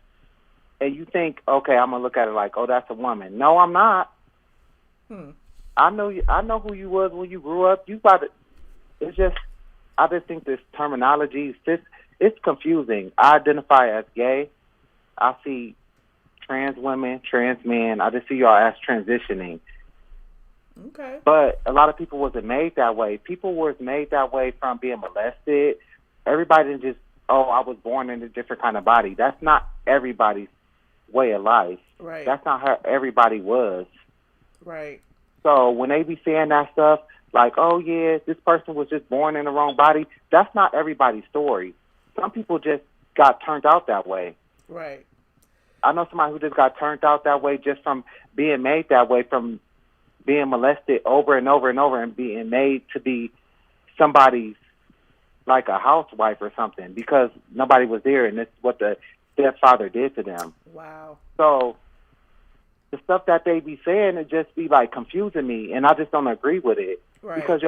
And you think, okay, I'm gonna look at it like, oh, that's a woman. No, I'm not. I know who you was when you grew up. You got it. It's just, I just think this terminology, it's confusing. I identify as gay. I see trans women, trans men. I just see y'all as transitioning. Okay. But a lot of people wasn't made that way. People was made that way from being molested. Everybody didn't just, oh, I was born in a different kind of body. That's not everybody's way of life. Right. That's not how everybody was. Right. So when they be saying that stuff, like, oh yeah, this person was just born in the wrong body, that's not everybody's story. Some people just got turned out that way. Right. I know somebody who just got turned out that way just from being made that way, from being molested over and over and over and being made to be somebody's, like a housewife or something, because nobody was there, and it's what the stepfather did to them. Wow. So the stuff that they be saying, it just be like confusing me, and I just don't agree with it. Right. Because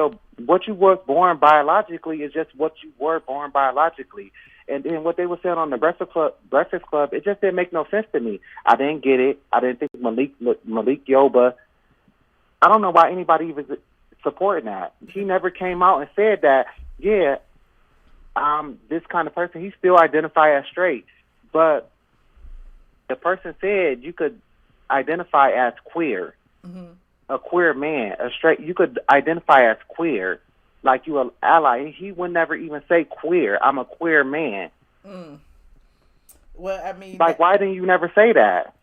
what you were born biologically is just what you were born biologically. And then what they were saying on the Breakfast Club, it just didn't make no sense to me. I didn't get it. I didn't think Malik Yoba, I don't know why anybody was supporting that. He never came out and said that, yeah, this kind of person, he still identify as straight. But the person said you could identify as queer, a queer man, a straight, you could identify as queer, like you an ally. He would never even say queer. I'm a queer man. Well, I mean, like, why didn't you never say that?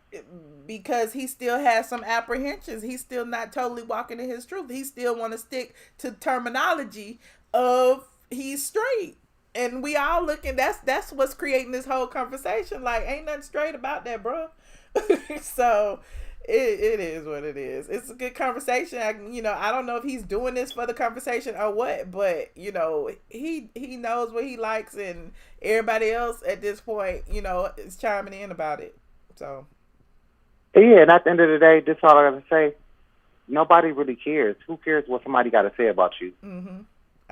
Because he still has some apprehensions. He's still not totally walking in his truth. He still want to stick to terminology of he's straight. And we all looking, that's what's creating this whole conversation. Like, ain't nothing straight about that, bro. So it is what it is. It's a good conversation. I don't know if he's doing this for the conversation or what, but he knows what he likes, and everybody else at this point, is chiming in about it. So yeah, and at the end of the day, this is all I gotta say. Nobody really cares. Who cares what somebody got to say about you?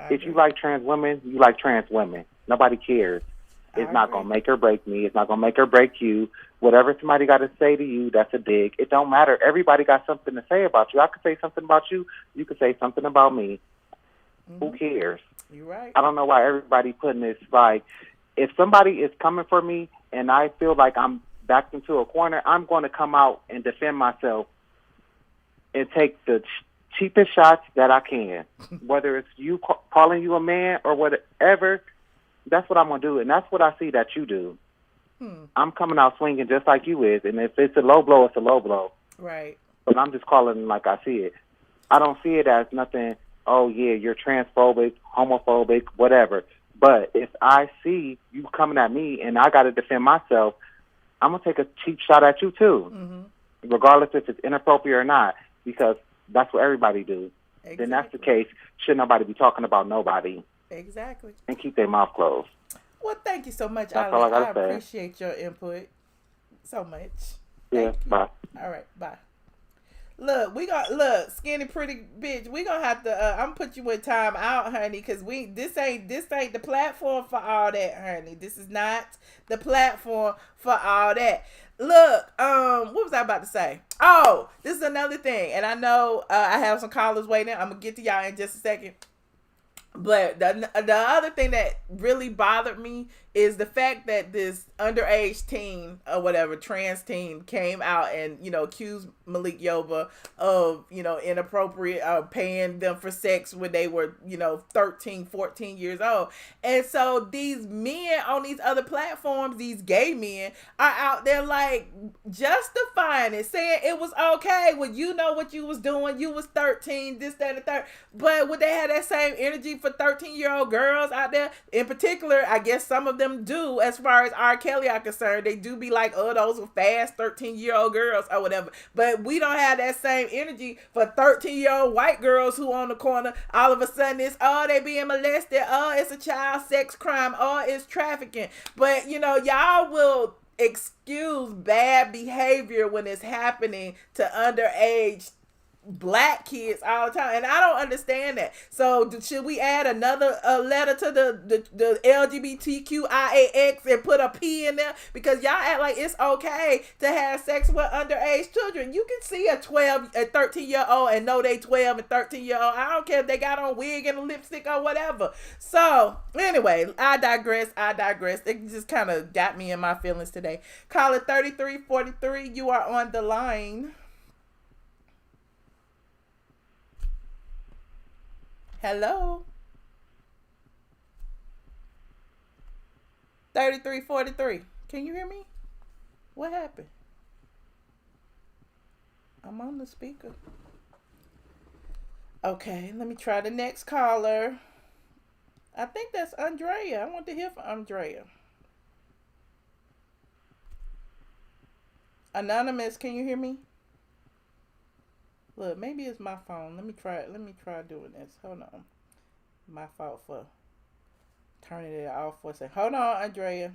If you like trans women, you like trans women. Nobody cares. It's not going to make or break me. It's not going to make or break you. Whatever somebody got to say to you, that's a dig. It don't matter. Everybody got something to say about you. I could say something about you. You could say something about me. Who cares? You're right. I don't know why everybody putting this, like, if somebody is coming for me and I feel like I'm backed into a corner, I'm going to come out and defend myself and take the cheapest shots that I can, whether it's you calling you a man or whatever. That's what I'm gonna do, and that's what I see that you do. I'm coming out swinging just like you is, and if it's a low blow, it's a low blow. Right. But I'm just calling it like I see it. I don't see it as nothing. Oh yeah, you're transphobic, homophobic, whatever. But if I see you coming at me and I got to defend myself, I'm gonna take a cheap shot at you too, regardless if it's inappropriate or not, because that's what everybody do. Exactly. Then that's the case. Should nobody be talking about nobody? Exactly. And keep their mouth closed. Well, thank you so much, That's all I Ali. I gotta say. appreciate your input so much. Yeah, Thank you. bye. All right, bye. Look, skinny pretty bitch. We gonna have to. I'm gonna put you in time out, honey, because this ain't the platform for all that, honey. This is not the platform for all that. Look, what was I about to say? Oh, this is another thing, and I know I have some callers waiting. I'm gonna get to y'all in just a second. But the other thing that really bothered me is the fact that this underage teen or whatever, trans teen, came out and, accused Malik Yoba of, inappropriate, paying them for sex when they were, 13, 14 years old. And so these men on these other platforms, these gay men, are out there like justifying it, saying it was okay when you know what you was doing, you was 13, this, that, and the third. But would they have that same energy for 13-year-old girls out there? In particular, I guess some of them do, as far as R. Kelly are concerned. They do be like, oh, those are fast 13-year-old girls or whatever. But we don't have that same energy for 13-year-old white girls who on the corner, all of a sudden it's, oh, they being molested, oh, it's a child sex crime, oh, it's trafficking. But, y'all will excuse bad behavior when it's happening to underage black kids all the time, and I don't understand that. So should we add another letter to the LGBTQIAX and put a P in there? Because y'all act like it's okay to have sex with underage children. You can see a 13-year-old and know they 12 and 13-year-old. I don't care if they got on wig and a lipstick or whatever. So anyway, I digress. It just kind of got me in my feelings today. Caller 3343, you are on the line. Hello. 3343. Can you hear me? What happened? I'm on the speaker. Okay, let me try the next caller. I think that's Andrea. I want to hear from Andrea. Anonymous, can you hear me? Look, maybe it's my phone. Let me try doing this. Hold on. My fault for turning it off for a second. Hold on, Andrea.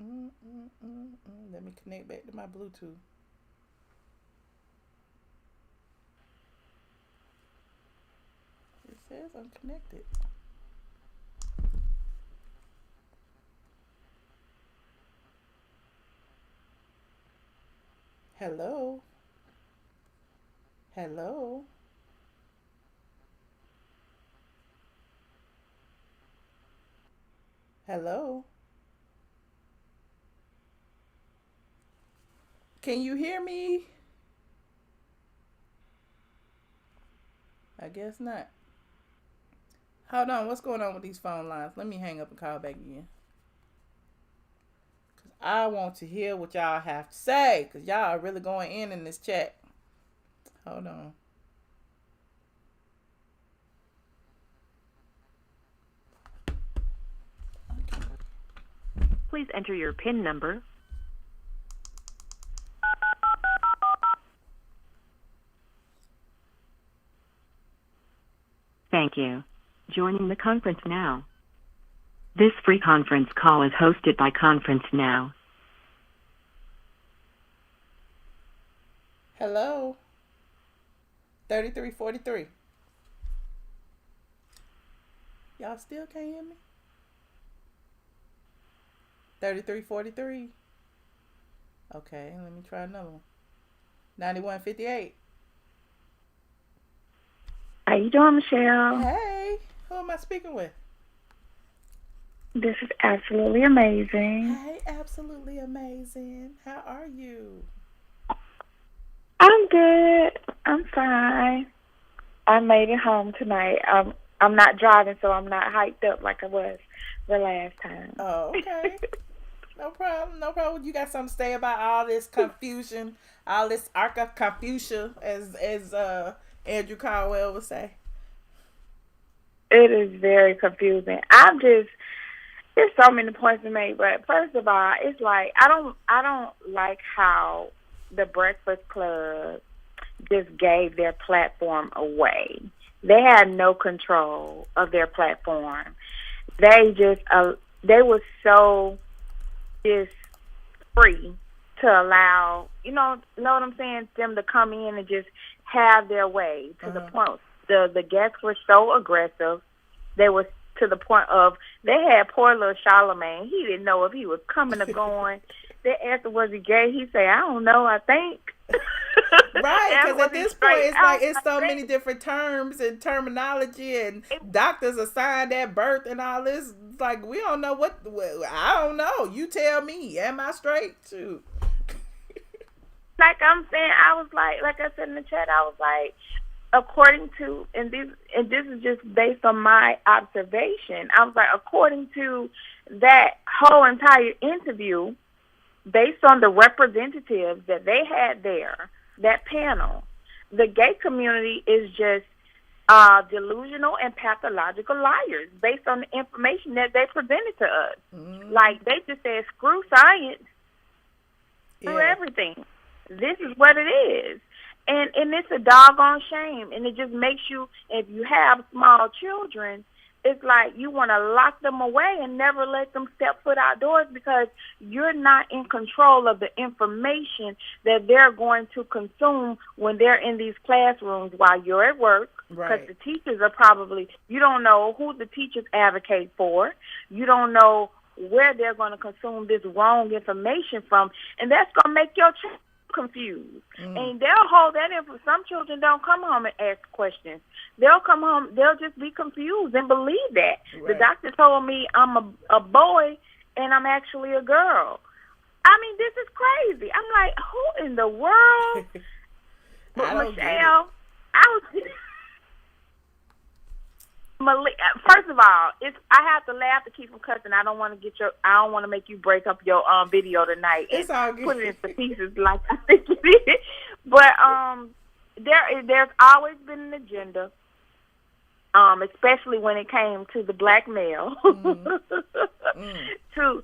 Let me connect back to my Bluetooth. It says I'm connected. Hello. Hello. Hello. Can you hear me? I guess not. Hold on. What's going on with these phone lines? Let me hang up and call back again. Because I want to hear what y'all have to say. Because y'all are really going in this chat. Hold on. Please enter your PIN number. Thank you. Joining the conference now. This free conference call is hosted by Conference Now. Hello. 3343. Y'all still can't hear me? 3343. Okay, let me try another one. 9158. How you doing, Michelle? Hey, who am I speaking with? This is absolutely amazing. Hey, absolutely amazing. How are you? I'm good. I'm fine. I made it home tonight. I'm not driving, so I'm not hyped up like I was the last time. Oh, okay. No problem. You got something to say about all this confusion, all this arc of confusion, as Andrew Caldwell would say? It is very confusing. There's so many points to make, but first of all, it's like I don't like how the Breakfast Club just gave their platform away. They had no control of their platform. They just they were so just free to allow, know what I'm saying, them to come in and just have their way to the point. The guests were so aggressive. They were to the point of, they had poor little Charlemagne. He didn't know if he was coming or going. They asked him, was he gay? He said, I don't know, I think. Right, because at this point, it's like it's so many different terms and terminology, and doctors assigned at birth and all this. It's like, we don't know what, I don't know. You tell me, am I straight? Shoot. Like I'm saying, I was like I said in the chat, I was like, according to, and this is just based on my observation, I was like, according to that whole entire interview, based on the representatives that they had there, that panel, the gay community is just delusional and pathological liars based on the information that they presented to us. Like, they just said, screw science, screw everything. This is what it is. And it's a doggone shame. And it just makes you, if you have small children, it's like you want to lock them away and never let them step foot outdoors because you're not in control of the information that they're going to consume when they're in these classrooms while you're at work. Because the teachers are probably, you don't know who the teachers advocate for. You don't know where they're going to consume this wrong information from. And that's going to make your child confused. And they'll hold that in. For some children don't come home and ask questions. They'll come home, they'll just be confused and believe that. The doctor told me I'm a boy and I'm actually a girl. I mean, this is crazy. I'm like, who in the world? But Michelle, first of all, I have to laugh to keep from cussing. I don't want to make you break up your video tonight and put it into pieces like I think it is. But there's always been an agenda, especially when it came to the black male, to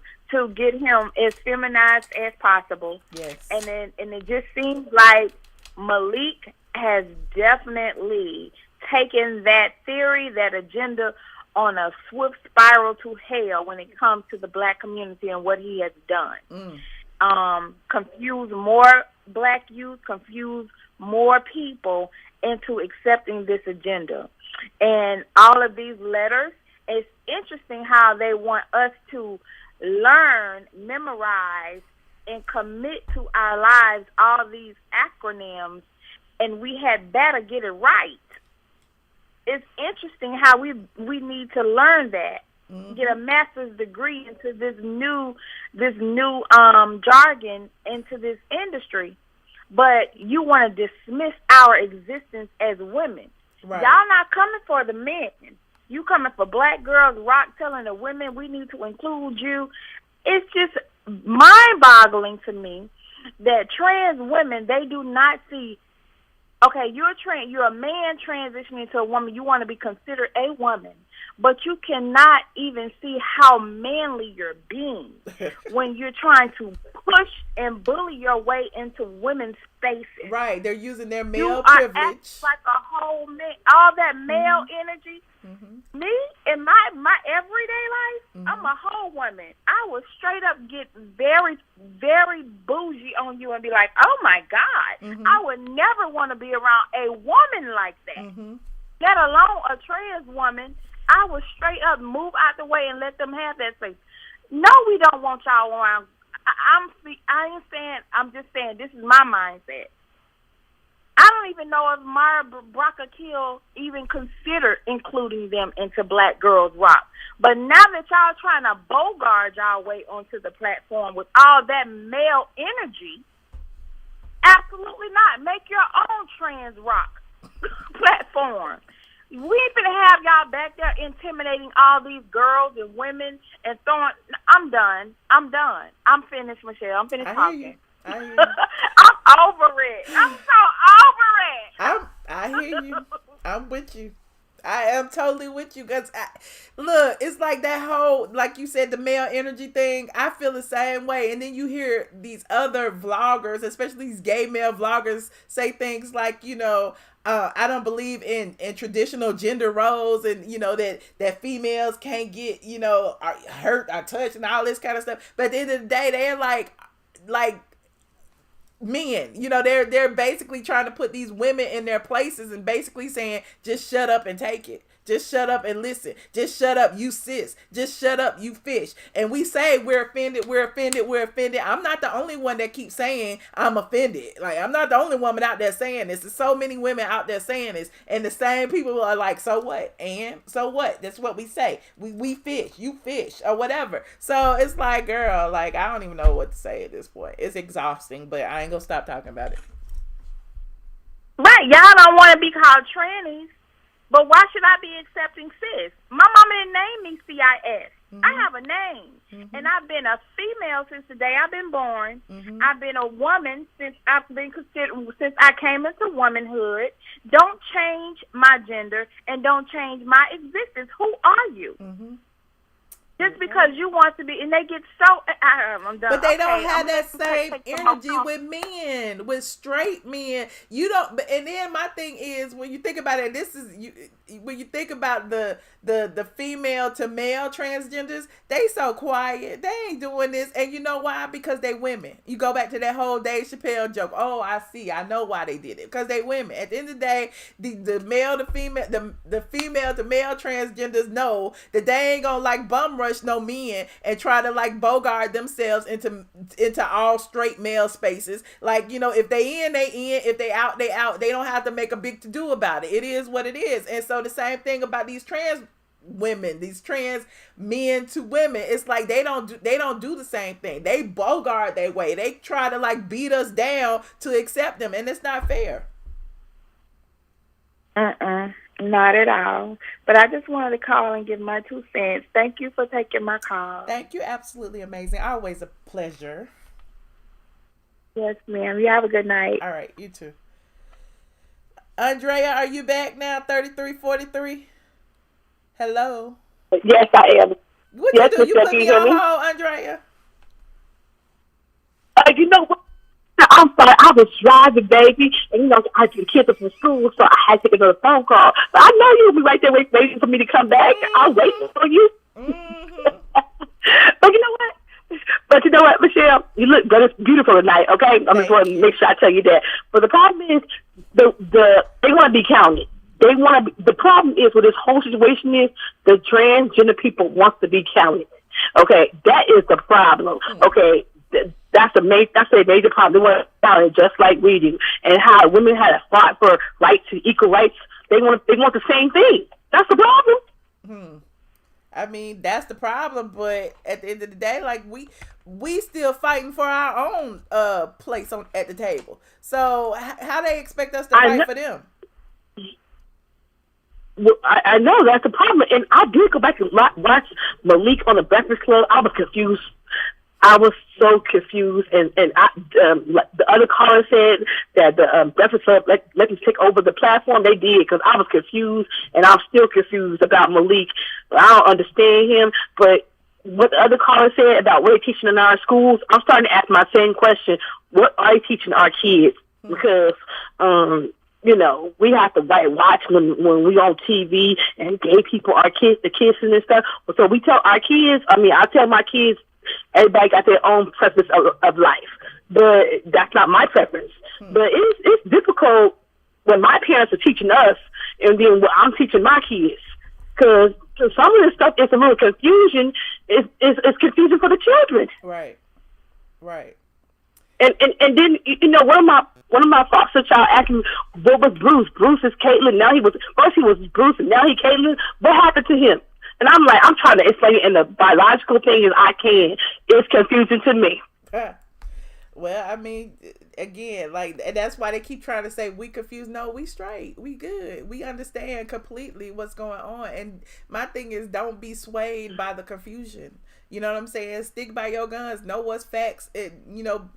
get him as feminized as possible. Yes. And it just seems like Malik has definitely taken that theory, that agenda, on a swift spiral to hell when it comes to the black community and what he has done. Confuse more black youth, confuse more people into accepting this agenda. And all of these letters, it's interesting how they want us to learn, memorize, and commit to our lives all these acronyms, and we had better get it right. It's interesting how we need to learn that, get a master's degree into this new jargon into this industry, but you want to dismiss our existence as women. Right. Y'all not coming for the men. You coming for Black Girls Rock, telling the women we need to include you. It's just mind-boggling to me that trans women, they do not see. Okay, you're a man transitioning to a woman. You want to be considered a woman, but you cannot even see how manly you're being when you're trying to push and bully your way into womenmen's spaces. Right, they're using their male privilege. Like a whole man, all that male energy. Me, in my everyday life, I'm a whole woman. I would straight up get very, very bougie on you and be like, oh my God, I would never want to be around a woman like that, let alone a trans woman. I would straight up move out the way and let them have that space. No, we don't want y'all around. I'm just saying, this is my mindset. I don't even know if Mara Brockakil even considered including them into Black Girls Rock. But now that y'all trying to bogart y'all way onto the platform with all that male energy, absolutely not. Make your own trans rock platform. We ain't gonna have y'all back there intimidating all these girls and women and throwing. I'm done. I'm finished, Michelle. I'm finished talking. I hear you. I'm over it. I'm so over it. I hear you. I'm with you. I am totally with you because look, it's like that whole, like you said, the male energy thing. I feel the same way. And then you hear these other vloggers, especially these gay male vloggers, say things like, I don't believe in traditional gender roles, and that females can't get are hurt or touched and all this kind of stuff. But at the end of the day, they're like men, they're basically trying to put these women in their places and basically saying, just shut up and take it. Just shut up and listen. Just shut up, you sis. Just shut up, you fish. And we say we're offended, we're offended, we're offended. I'm not the only one that keeps saying I'm offended. Like, I'm not the only woman out there saying this. There's so many women out there saying this. And the same people are like, so what? And so what? That's what we say. We fish, you fish, or whatever. So it's like, girl, like, I don't even know what to say at this point. It's exhausting, but I ain't gonna stop talking about it. Right. Y'all don't want to be called trannies. But why should I be accepting cis? My mama didn't name me CIS. I have a name. And I've been a female since the day I've been born. I've been a woman since I've been considered, since I came into womanhood. Don't change my gender and don't change my existence. Who are you? Just because you want to be, and they get so, I'm done. But they don't have that same energy with men, with straight men. You don't, and then my thing is, when you think about it, when you think about the female to male transgenders, they so quiet. They ain't doing this. And you know why? Because they women. You go back to that whole Dave Chappelle joke. Oh, I see. I know why they did it. Because they women. At the end of the day, the male to female, the female to male transgenders know that they ain't gonna like bum rush no men and try to like bogart themselves into all straight male spaces. Like, if they in, they in. If they out, they out. They don't have to make a big to do about it. It is what it is. And so the same thing about these trans women, these trans men to women, it's like they don't do the same thing. They bogart their way. They try to like beat us down to accept them, and it's not fair. Not at all. But I just wanted to call and give my 2 cents. Thank you for taking my call. Thank you. Absolutely amazing. Always a pleasure. Yes, ma'am. You have a good night. All right. You too. Andrea, are you back now? 3343. Hello. Yes, I am. What yes, you do? You put me on me? hold, Andrea. You know what? I'm sorry. I was driving, baby, and I had the kids up from school, so I had to take another phone call. But I know you'll be right there waiting for me to come back. I'll wait for you. But you know what? But you know what, Michelle? You look beautiful tonight. Okay, I'm just want to make sure I tell you that. But the problem is, they want to be counted. They want to. The problem is with this whole situation is the transgender people want to be counted. Okay, that is the problem. Okay, that's a major problem. They want to be counted just like we do, and how women had to fight for rights and equal rights. They want the same thing. That's the problem. I mean, that's the problem. But at the end of the day, like we still fighting for our own place at the table. So how they expect us to fight for them? Well, I know that's the problem, and I did go back and watch Malik on the Breakfast Club. I was confused. I was so confused, and the other caller said that the Breakfast Club let them take over the platform. They did, because I was confused, and I'm still confused about Malik. I don't understand him, but what the other caller said about what they're teaching in our schools, I'm starting to ask my same question. What are they teaching our kids? Because we have to watch when we on TV and gay people are the kissing and stuff. So we tell our kids, I tell my kids, everybody got their own preference of life. But that's not my preference. But it's difficult when my parents are teaching us and then what I'm teaching my kids. Because some of this stuff is a little confusion. It's confusing for the children. Right. And then one of my foster child asked me, what was Bruce? Bruce is Caitlin. First he was Bruce and now he Caitlin. What happened to him? And I'm like, I'm trying to explain it in the biological thing as I can. It's confusing to me. Well, I mean, again, like, and that's why they keep trying to say we confused. No, we straight. We good. We understand completely what's going on. And my thing is, don't be swayed by the confusion. You know what I'm saying? Stick by your guns. Know what's facts,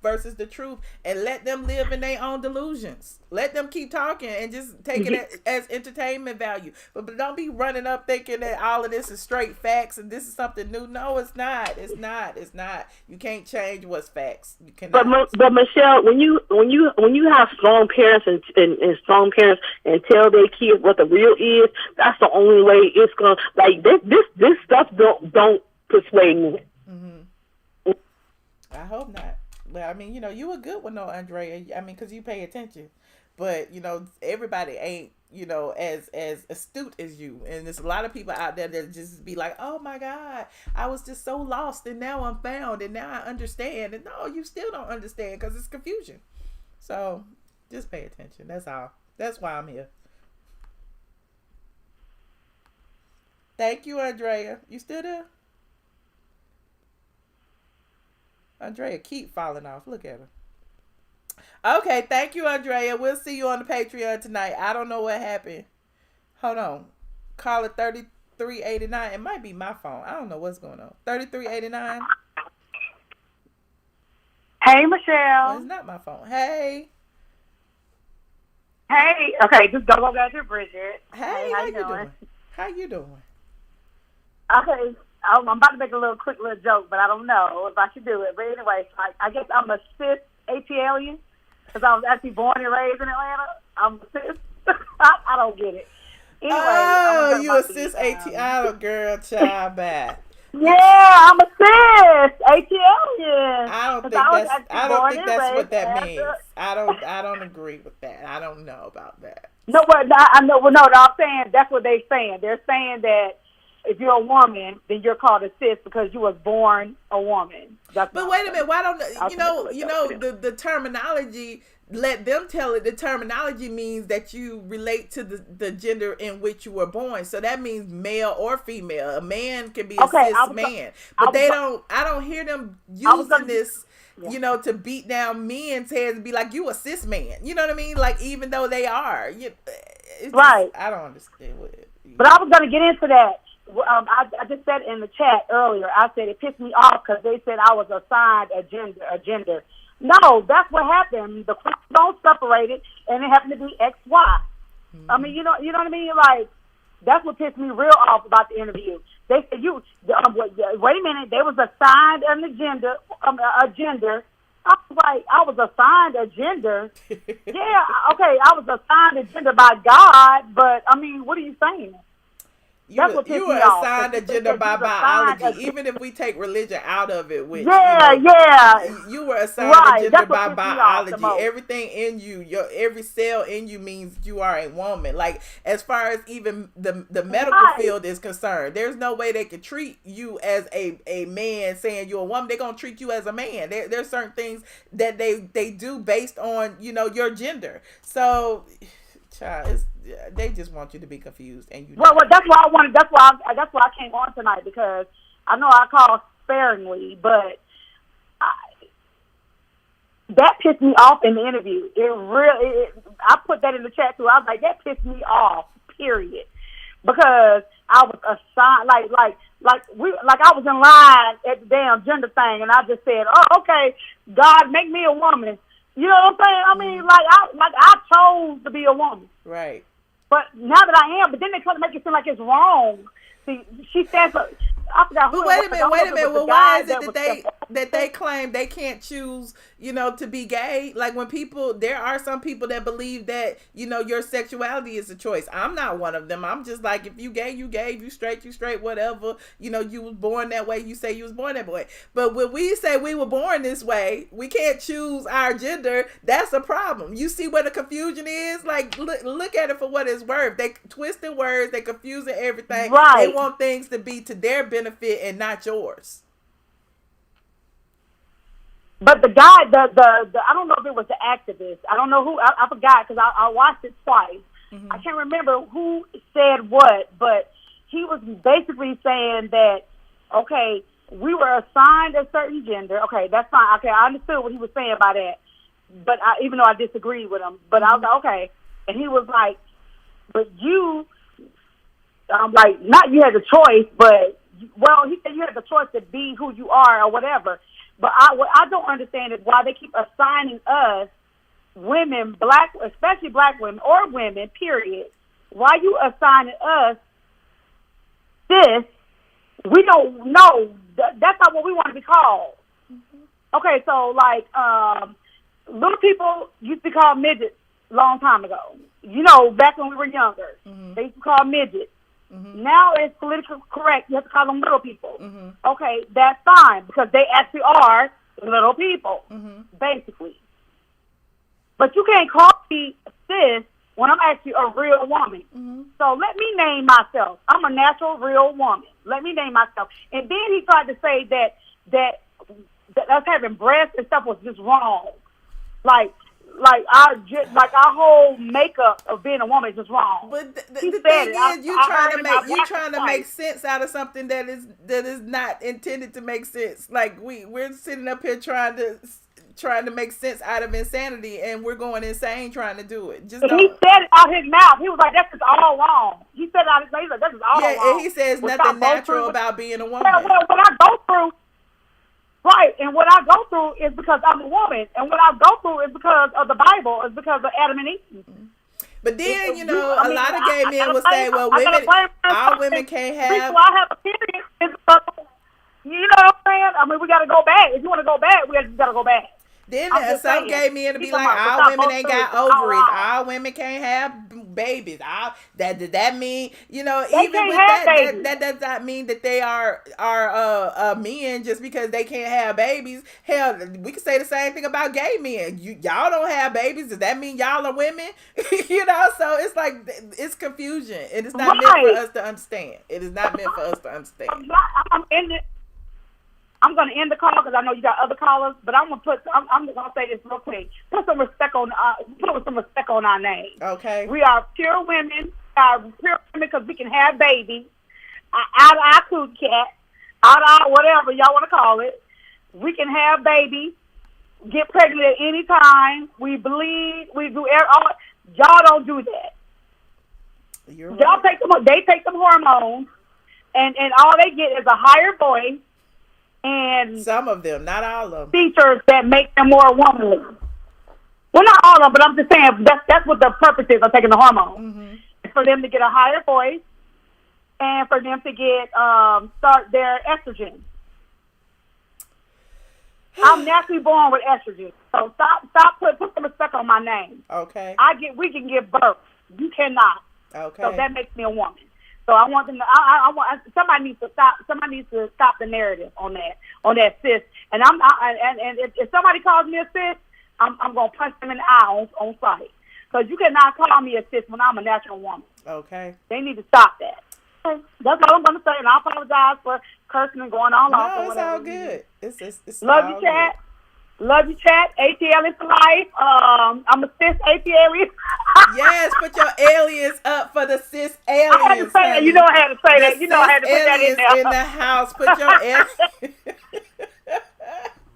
versus the truth, and let them live in their own delusions. Let them keep talking and just take it as entertainment value. But don't be running up thinking that all of this is straight facts and this is something new. No, it's not. It's not. It's not. You can't change what's facts. You cannot. But Michelle, when you have strong parents and strong parents and tell their kids what the real is, that's the only way it's gonna, like, this stuff don't persuade me. Mm-hmm. I hope not. But I mean, you were good with no Andrea. I mean, because you pay attention. But everybody ain't as astute as you. And there's a lot of people out there that just be like, oh my God, I was just so lost and now I'm found and now I understand. And no, you still don't understand because it's confusion. So just pay attention. That's all. That's why I'm here. Thank you, Andrea. You still there? Andrea keep falling off. Look at her. Okay, thank you, Andrea. We'll see you on the Patreon tonight. I don't know what happened. Hold on. Call it 3389. It might be my phone. I don't know what's going on. 3389. Hey, Michelle. Well, it's not my phone. Hey. Hey. Okay, just go back to Bridget. Hey, how you doing? How you doing? Okay. I'm about to make a quick little joke, but I don't know if I should do it. But anyway, I guess I'm a cis ATLien because I was actually born and raised in Atlanta. I'm a cis. I don't get it. Anyway, you a cis ATLien girl, child back. Yeah, I'm a cis ATLien. I don't think that's what that means. I don't agree with that. I don't know about that. No, but I know. Well, no, I'm saying that's what they're saying. They're saying that if you're a woman, then you're called a cis because you was born a woman. But wait a minute, why don't the terminology? Let them tell it. The terminology means that you relate to the gender in which you were born. So that means male or female. A man can be a cis man, but I don't hear them using this. Yeah. To beat down men's heads and be like, you a cis man. You know what I mean? Like, even though they are. Right. I don't understand what it is. But I was going to get into that. I just said in the chat earlier, I said it pissed me off because they said I was assigned a gender. No, that's what happened. The chromosomes separated, and it happened to be XY. Mm-hmm. I mean, you know what I mean? Like, that's what pissed me real off about the interview. They said wait a minute, they was assigned a gender. I was like, I was assigned a gender. Yeah, okay, I was assigned a gender by God, but I mean, what are you saying? You were assigned a gender by biology, even if we take religion out of it. Which, you were assigned a gender by biology. Everything in you, every cell in you means you are a woman. Like, as far as even the medical field is concerned, there's no way they could treat you as a man saying you're a woman. They're gonna treat you as a man. There's certain things that they do based on your gender. So, child, they just want you to be confused, and you. Well, that's why I wanted. That's why I came on tonight, because I know I called sparingly, but that pissed me off in the interview. I put that in the chat too. I was like, that pissed me off. Period. Because I was assigned, like I was in line at the damn gender thing, and I just said, oh, okay, God, make me a woman. You know what I'm saying? I mean, I chose to be a woman. Right. But now that I am, but then they try to make it seem like it's wrong. See, she says, I forgot who. But wait a minute. Well, why is it that they claim they can't choose, to be gay? Like, when there are some people that believe that, your sexuality is a choice. I'm not one of them. I'm just like, if you gay, you gay. If you straight, whatever. You was born that way. You say you was born that way. But when we say we were born this way, we can't choose our gender. That's a problem. You see where the confusion is? Like, look at it for what it's worth. They twisting words. They confusing everything. Right. They want things to be to their benefit and not yours. But the guy, the I don't know if it was the activist. I don't know who. I forgot because I watched it twice. Mm-hmm. I can't remember who said what, but he was basically saying that, okay, we were assigned a certain gender. Okay, that's fine. Okay, I understood what he was saying by that. but even though I disagreed with him, but I was like, okay. And he was like, but you, I'm like, not you had the choice, but, well, he said you had the choice to be who you are or whatever. But what I don't understand is why they keep assigning us, women, black, especially black women or women, period. Why you assigning us this? We don't know. That's not what we want to be called. Okay, so like little people used to be called midgets a long time ago. You know, back when we were younger, they used to call midgets. Now it's politically correct. You have to call them little people. Okay, that's fine because they actually are little people, basically. But you can't call me sis when I'm actually a real woman. So let me name myself. I'm a natural, real woman. Let me name myself. And then he tried to say that us having breasts and stuff was just wrong. Like our whole makeup of being a woman is just wrong. But the thing is, you trying to make sense out of something that is not intended to make sense. Like we're sitting up here trying to make sense out of insanity, and we're going insane trying to do it. Just he said it out his mouth. He was like, "That's just all wrong." He said it out his mouth. He was like, "That's just all wrong." Yeah, and he says nothing natural about being a woman. Well, what I go through. Right, and what I go through is because I'm a woman, and what I go through is because of the Bible, is because of Adam and Eve. But then, a lot of gay men will say, well, all women can't have... I have a period. You know what I'm saying? I mean, we got to go back. If you want to go back, we just got to go back. Then some gay men will be like, all women ain't got ovaries. All women can't have babies. That mean, even with that does not mean that they are men just because they can't have babies. Hell, we can say the same thing about gay men. Y'all don't have babies. Does that mean y'all are women? So it's like, it's confusion. And it's not meant for us to understand. It is not meant for us to understand. I'm going to end the call because I know you got other callers, but I'm going to say this real quick. Put some respect on our name. Okay. We are pure women. We are pure women because we can have babies out of our coot cat, out of our whatever y'all want to call it. We can have babies, get pregnant at any time. We bleed. We do all. Y'all don't do that. Y'all take them. They take them hormones, and all they get is a higher voice. And some of them, not all of them, features that make them more womanly. Well, not all of them, but I'm just saying that's what the purpose is of taking the hormones. It's for them to get a higher voice and for them to get start their estrogen. I'm naturally born with estrogen, so stop put some respect on my name. Okay. We can give birth. You cannot. Okay. So that makes me a woman. So I want them to. Somebody needs to stop. Somebody needs to stop the narrative on that sis. And if somebody calls me a sis, I'm gonna punch them in the eye on sight. Because you cannot call me a sis when I'm a natural woman. Okay. They need to stop that. That's all I'm gonna say. And I apologize for cursing and going on off. No, it's all good. It's love all you, chat. Good. Love you, chat. ATLien for life. I'm a cis ATLien. Yes, put your aliens up for the cis aliens. I had to say that. You know I had to say that. You know I had to put that in there. In the house, put your aliens.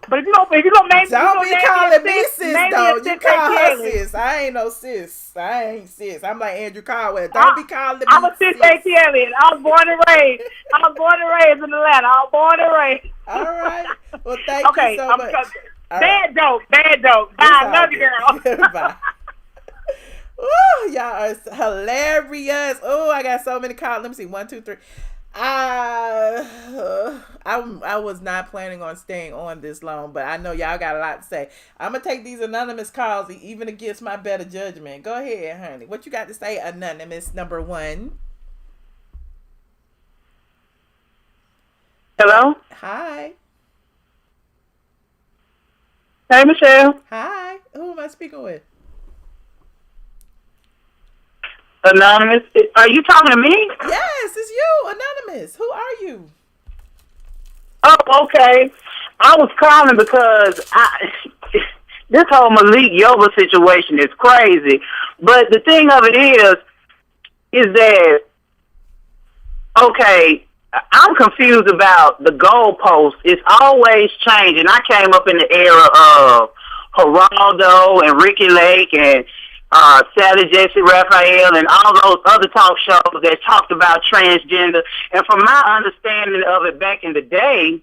But if you don't name, don't be calling me sis though. You call her sis. I ain't no sis. I ain't sis. I'm like Andrew Caldwell. Don't be calling me. I'm a cis ATLien. I was born and raised. In Atlanta. I was born and raised. All right. Well, thank you so much. Bad joke. Bye. Love you, girl. Bye. Ooh, y'all are hilarious. Oh, I got so many calls. Let me see. 1, 2, 3. I was not planning on staying on this long, but I know y'all got a lot to say. I'm gonna take these anonymous calls, even against my better judgment. Go ahead, honey. What you got to say, anonymous number 1? Hello. Hi. Hey, Michelle. Hi. Who am I speaking with? Anonymous. Are you talking to me? Yes, it's you, Anonymous. Who are you? Oh, okay. I was calling because this whole Malik Yoba situation is crazy. But the thing of it is that, okay, I'm confused about the goalposts. It's always changing. I came up in the era of Geraldo and Ricky Lake and Sally Jesse Raphael and all those other talk shows that talked about transgender. And from my understanding of it back in the day,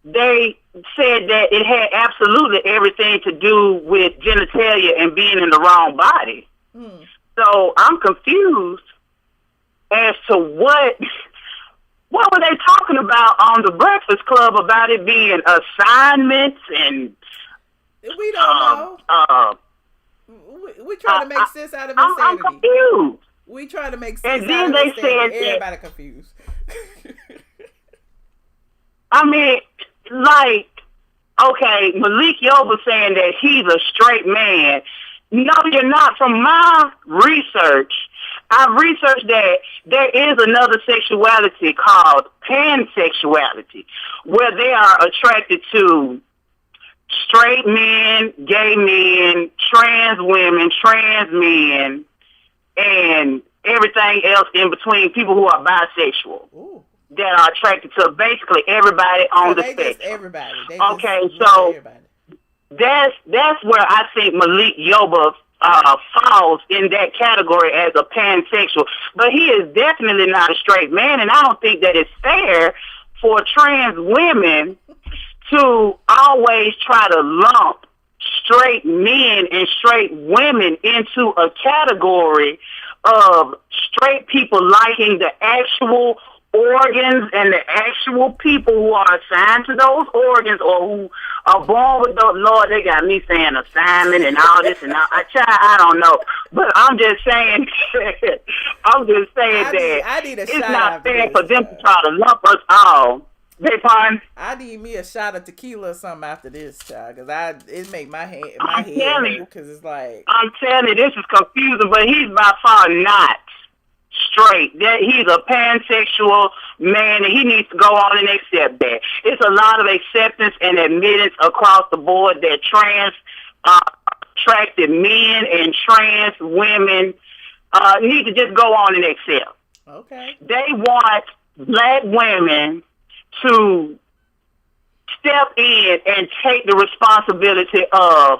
they said that it had absolutely everything to do with genitalia and being in the wrong body. So I'm confused as to what were they talking about on the Breakfast Club about it being assignments and we don't know. We try to make sense out of insanity. I'm confused. We try to make sense and then out of they insanity. said Everybody confused. I mean, like, okay, Malik Yoba saying that he's a straight man. No, you're not. From my research, I've researched that there is another sexuality called pansexuality, where they are attracted to straight men, gay men, trans women, trans men, and everything else in between, people who are bisexual. Ooh. That are attracted to basically everybody on the spectrum. Everybody. Okay, so everybody. That's where I think Malik Yoba falls in that category as a pansexual. But he is definitely not a straight man, and I don't think that it's fair for trans women to always try to lump straight men and straight women into a category of straight people liking the actual organs and the actual people who are assigned to those organs or who are born with those. Lord, they got me saying assignment and all this and all. I don't know. But I'm just saying, I need a it's shot not after fair this, for them to try to lump us all. Big pardon? I need me a shot of tequila or something after this, child, because it make my head because it's like. I'm telling you, this is confusing, but he's by far not straight. That he's a pansexual man, and he needs to go on and accept that. It's a lot of acceptance and admittance across the board that trans attracted men and trans women need to just go on and accept. Okay. They want black women to step in and take the responsibility of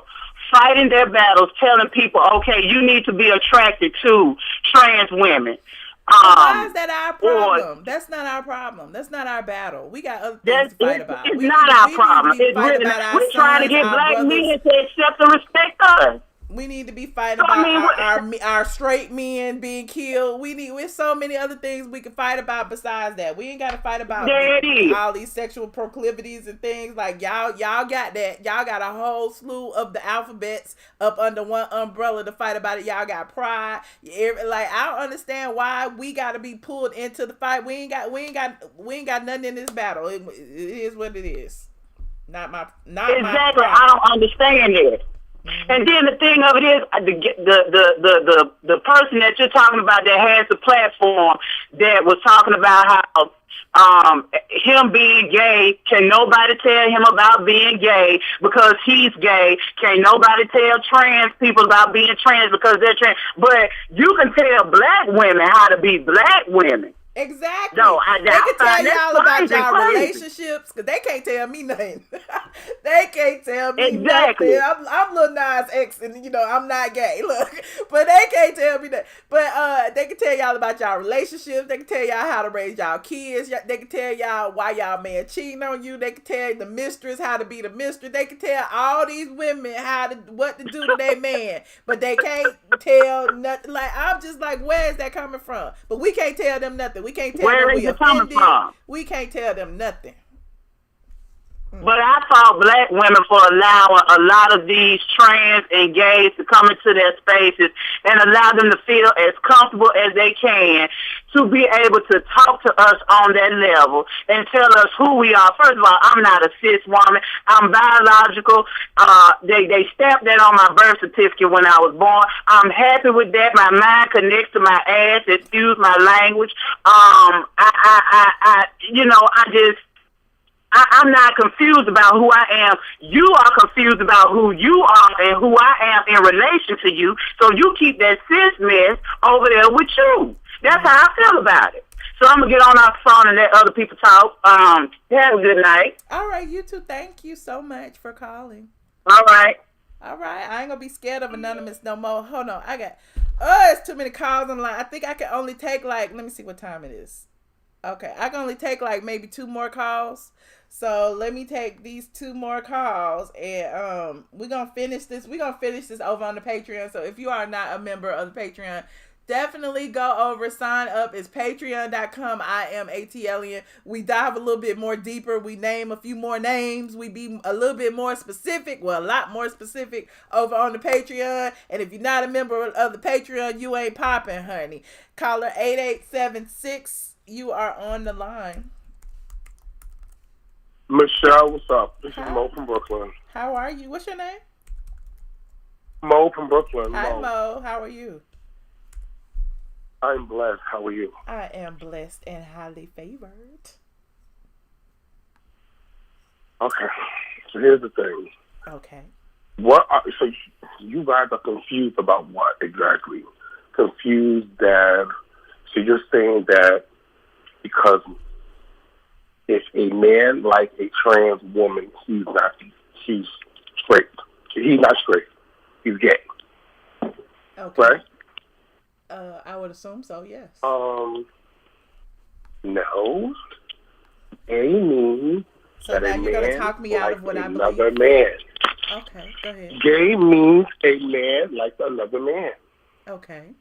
fighting their battles, telling people, okay, you need to be attracted to trans women. Why is that our problem? That's not our problem. That's not our battle. We got other things to fight about. It's not our problem. It's really not. We're trying to get black men to accept and respect us. We need to be fighting about our straight men being killed. With so many other things we can fight about besides that. We ain't got to fight about all these sexual proclivities and things like y'all got that. Y'all got a whole slew of the alphabets up under one umbrella to fight about it. Y'all got pride. Like, I don't understand why we got to be pulled into the fight. We ain't got nothing in this battle. It is what it is. Not exactly. My problem. I don't understand it. And then the thing of it is, the person that you're talking about that has the platform that was talking about how him being gay, can nobody tell him about being gay because he's gay? Can nobody tell trans people about being trans because they're trans? But you can tell black women how to be black women. Exactly. No, they can tell y'all about y'all relationships because they can't tell me nothing. They can't tell me nothing. I'm Lil Nas X and I'm not gay. Look, but they can't tell me that. But they can tell y'all about y'all relationships. They can tell y'all how to raise y'all kids. They can tell y'all why y'all man cheating on you. They can tell the mistress how to be the mistress. They can tell all these women what to do to their man. But they can't tell nothing. Like, I'm just like, where is that coming from? But we can't tell them nothing. We can't tell them we offended. We can't tell them nothing. But I fault black women for allowing a lot of these trans and gays to come into their spaces and allow them to feel as comfortable as they can to be able to talk to us on that level and tell us who we are. First of all, I'm not a cis woman. I'm biological. They stamped that on my birth certificate when I was born. I'm happy with that. My mind connects to my ass. Excuse my language. I'm not confused about who I am. You are confused about who you are and who I am in relation to you. So you keep that cis mess over there with you. That's how I feel about it. So I'm going to get on our phone and let other people talk. Have a good night. All right, you too. Thank you so much for calling. All right. All right. I ain't gonna be scared of anonymous no more. Hold on. It's too many calls on the line. I think I can only take let me see what time it is. Okay. I can only take maybe 2 more calls. So let me take these 2 more calls, and we're gonna finish this. We're gonna finish this over on the Patreon. So if you are not a member of the Patreon, definitely go over, sign up. It's patreon.com. iamATLien. We dive a little bit more deeper. We name a few more names. We be a little bit more specific. Well, a lot more specific over on the Patreon. And if you're not a member of the Patreon, you ain't popping, honey. Caller 8876. You are on the line. Michelle, what's up? This is Mo from Brooklyn. How are you? What's your name? Mo from Brooklyn. Hi, Mo. How are you? I'm blessed. How are you? I am blessed and highly favored. Okay. So here's the thing. Okay. So you guys are confused about what exactly? Confused that, so you're saying that because if a man like a trans woman, he's straight. He's not straight. He's gay. Okay. Right? I would assume so, yes. No. Gay means so that now a you're man going to talk me out of what I believe. Another man. Okay, go ahead. Gay means a man like another man. Okay.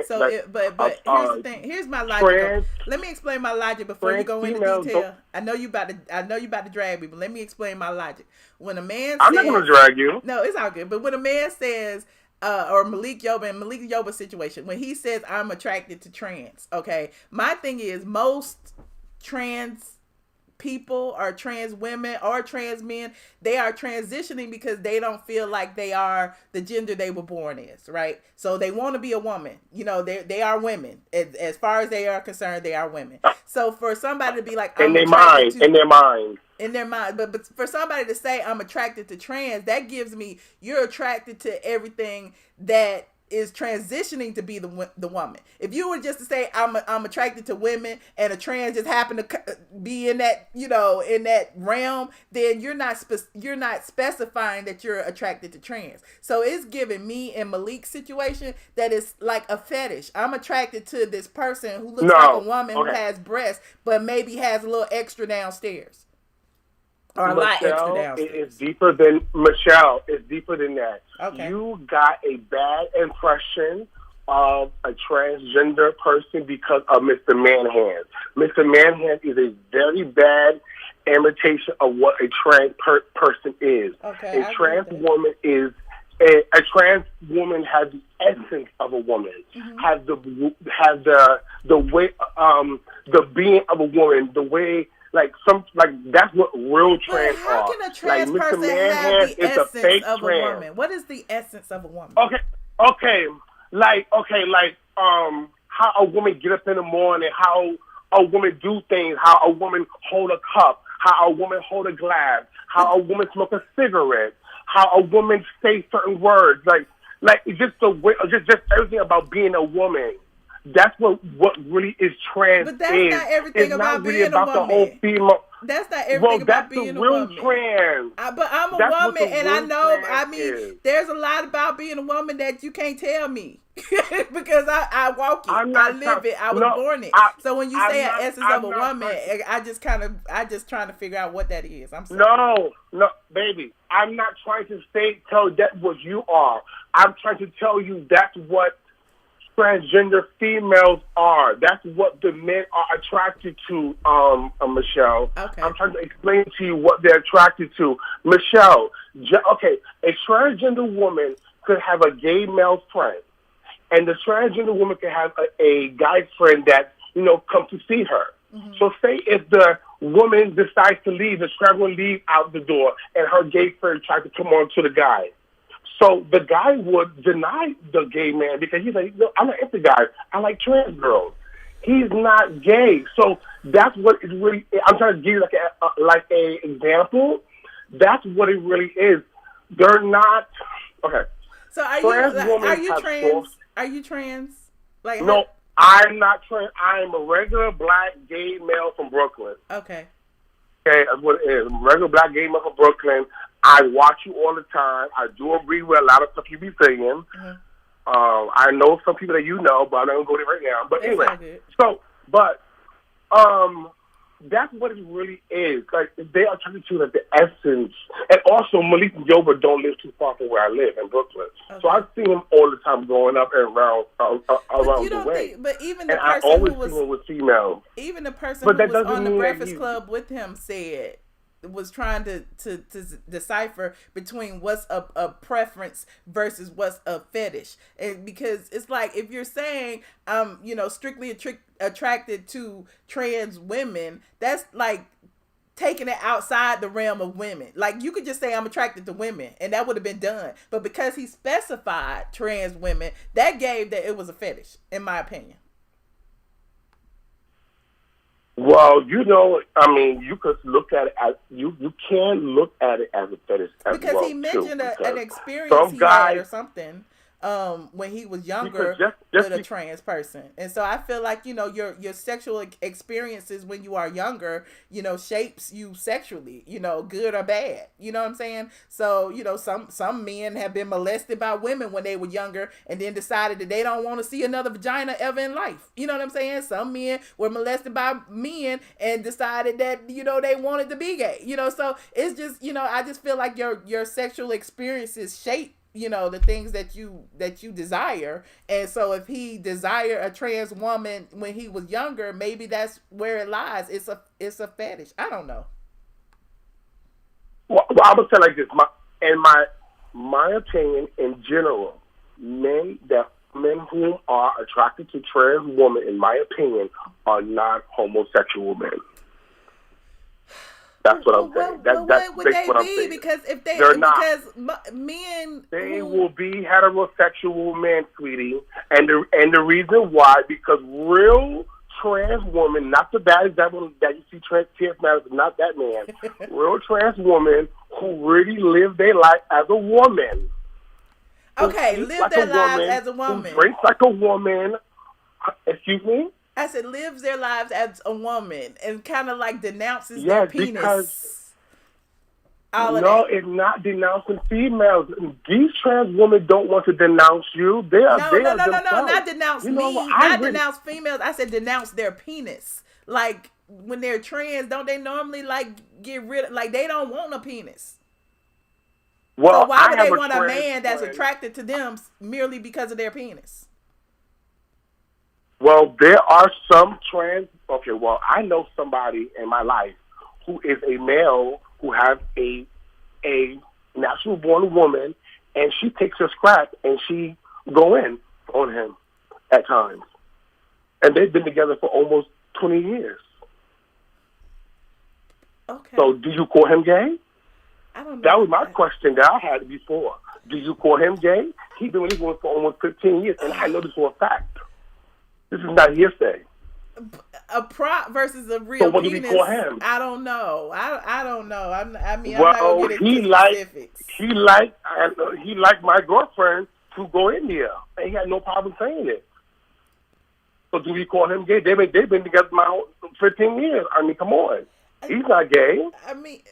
So, but here's the thing. Here's my logic. Let me explain my logic before you go into detail. I know you about to drag me, but let me explain my logic. When a man I'm not going to drag you. No, it's all good. But when a man says, or Malik Yoba's situation, when he says I'm attracted to trans, okay, my thing is most trans people or trans women or trans men, they are transitioning because they don't feel like they are the gender they were born as, right? So they want to be a woman. You know, they are women. As far as they are concerned, they are women. So for somebody to be like, in their mind, but for somebody to say I'm attracted to trans, that gives me you're attracted to everything that is transitioning to be the woman. If you were just to say I'm attracted to women and a trans just happened to be in that, you know, in that realm, then you're not specifying that you're attracted to trans. So it's giving me and Malik's situation that is like a fetish. I'm attracted to this person who looks like a woman who has breasts, but maybe has a little extra downstairs. Or a lot extra downstairs. It's deeper than Michelle. It's deeper than that. Okay. You got a bad impression of a transgender person because of Mr. Manhand. Mr. Manhand is a very bad imitation of what a trans person is. Okay, a trans woman is a trans woman has the essence of a woman. Mm-hmm. Has the way the being of a woman, the way. That's what real trans are. How can a trans person have the essence of a woman? What is the essence of a woman? Okay, how a woman get up in the morning, how a woman do things, how a woman hold a cup, how a woman hold a glass, how a woman smoke a cigarette, how a woman say certain words, like just the way, just everything about being a woman. That's what really is trans. But that's not everything about being a woman. The whole female. That's not everything about being a woman. Trans. But I'm a woman, and I know. I mean, there's a lot about being a woman that you can't tell me because I walk it, I live it, I was born it. So when you say an essence of a woman, I just trying to figure out what that is. I'm sorry. No, baby. I'm not trying to tell that what you are. I'm trying to tell you that's what transgender females are. That's what the men are attracted to, Michelle. Okay. I'm trying to explain to you what they're attracted to. Michelle, a transgender woman could have a gay male friend, and the transgender woman could have a guy friend that, come to see her. Mm-hmm. So say if the woman decides to leave, the trans woman leave out the door, and her gay friend tries to come on to the guy. So the guy would deny the gay man because he's like, no, I'm not into guys. I like trans girls. He's not gay. So that's what it really is. I'm trying to give you like a example. That's what it really is. They're not okay. So are you trans? Are you trans? No, I'm not trans. I'm a regular black gay male from Brooklyn. Okay. Okay, that's what it is. I'm a regular black gay male from Brooklyn. I watch you all the time. I do agree with a lot of stuff you be saying. Mm-hmm. I know some people that you know, but I'm not gonna go there right now. But anyway, that's what it really is. Like, they are trying to like the essence. And also, Malik and Yoba don't live too far from where I live in Brooklyn. Okay. So I see him all the time growing up and around the way. But even the and person I always who was see him with females. Even the person who was on the Breakfast Club with him was trying to decipher between what's a preference versus what's a fetish. And because it's like, if you're saying I'm strictly attracted to trans women, that's like taking it outside the realm of women. Like, you could just say I'm attracted to women and that would have been done, but because he specified trans women, that gave that it was a fetish, in my opinion. Well, you could look at it as you can look at it as a fetish as because well, he mentioned too, an experience he had or something when he was younger with a trans person. And so I feel like, your sexual experiences when you are younger, shapes you sexually, good or bad. You know what I'm saying? So, some men have been molested by women when they were younger and then decided that they don't want to see another vagina ever in life. You know what I'm saying? Some men were molested by men and decided that, they wanted to be gay. So it's just, I just feel like your sexual experiences shape the things that you desire. And so if he desired a trans woman when he was younger, maybe that's where it lies. It's a fetish. I don't know. Well, I would say like this. My opinion in general, men who are attracted to trans women, in my opinion, are not homosexual men. That's what I'm saying. What would they be? Because if they're not, because men, they will be heterosexual men, sweetie. And the reason why, because real trans woman, not the bad that you see trans TF not that man. Real trans woman who really live their life as a woman. Okay, live their lives as a woman. Who drinks like a woman. Excuse me? I said lives their lives as a woman and kind of like denounces their penis. It's not denouncing females. These trans women don't want to denounce you. They are not denounce me. Denounce females. I said denounce their penis. Like, when they're trans, don't they normally like get rid of, like, they don't want a penis? Well, so why would they want a man that's attracted to them merely because of their penis? Well, there are some trans. Okay, well, I know somebody in my life who is a male who has a natural born woman, and she takes her scrap and she go in on him at times, and they've been together for almost 20 years. Okay. So, do you call him gay? I don't know. That was my question that I had before. Do you call him gay? He's been with this woman for almost 15 years, and I know this for a fact. This is not hearsay. A prop versus a real penis. So what penis, do we call him? I don't know. I don't know. I'm not well, gonna get into specifics. He liked my girlfriend to go in there, and he had no problem saying it. So do we call him gay? They've been together my whole 15 years. I mean, come on. He's not gay. I mean,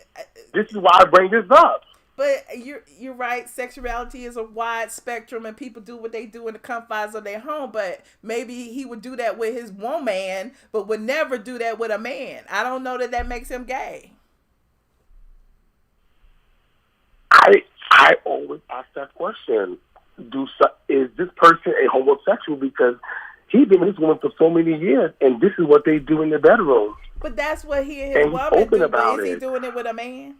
this is why I bring this up. But you're right. Sexuality is a wide spectrum, and people do what they do in the confines of their home. But maybe he would do that with his woman, but would never do that with a man. I don't know that makes him gay. I always ask that question: is this person a homosexual? Because he's been with this woman for so many years, and this is what they do in the bedroom. But that's what he and his woman do. But is he doing it with a man?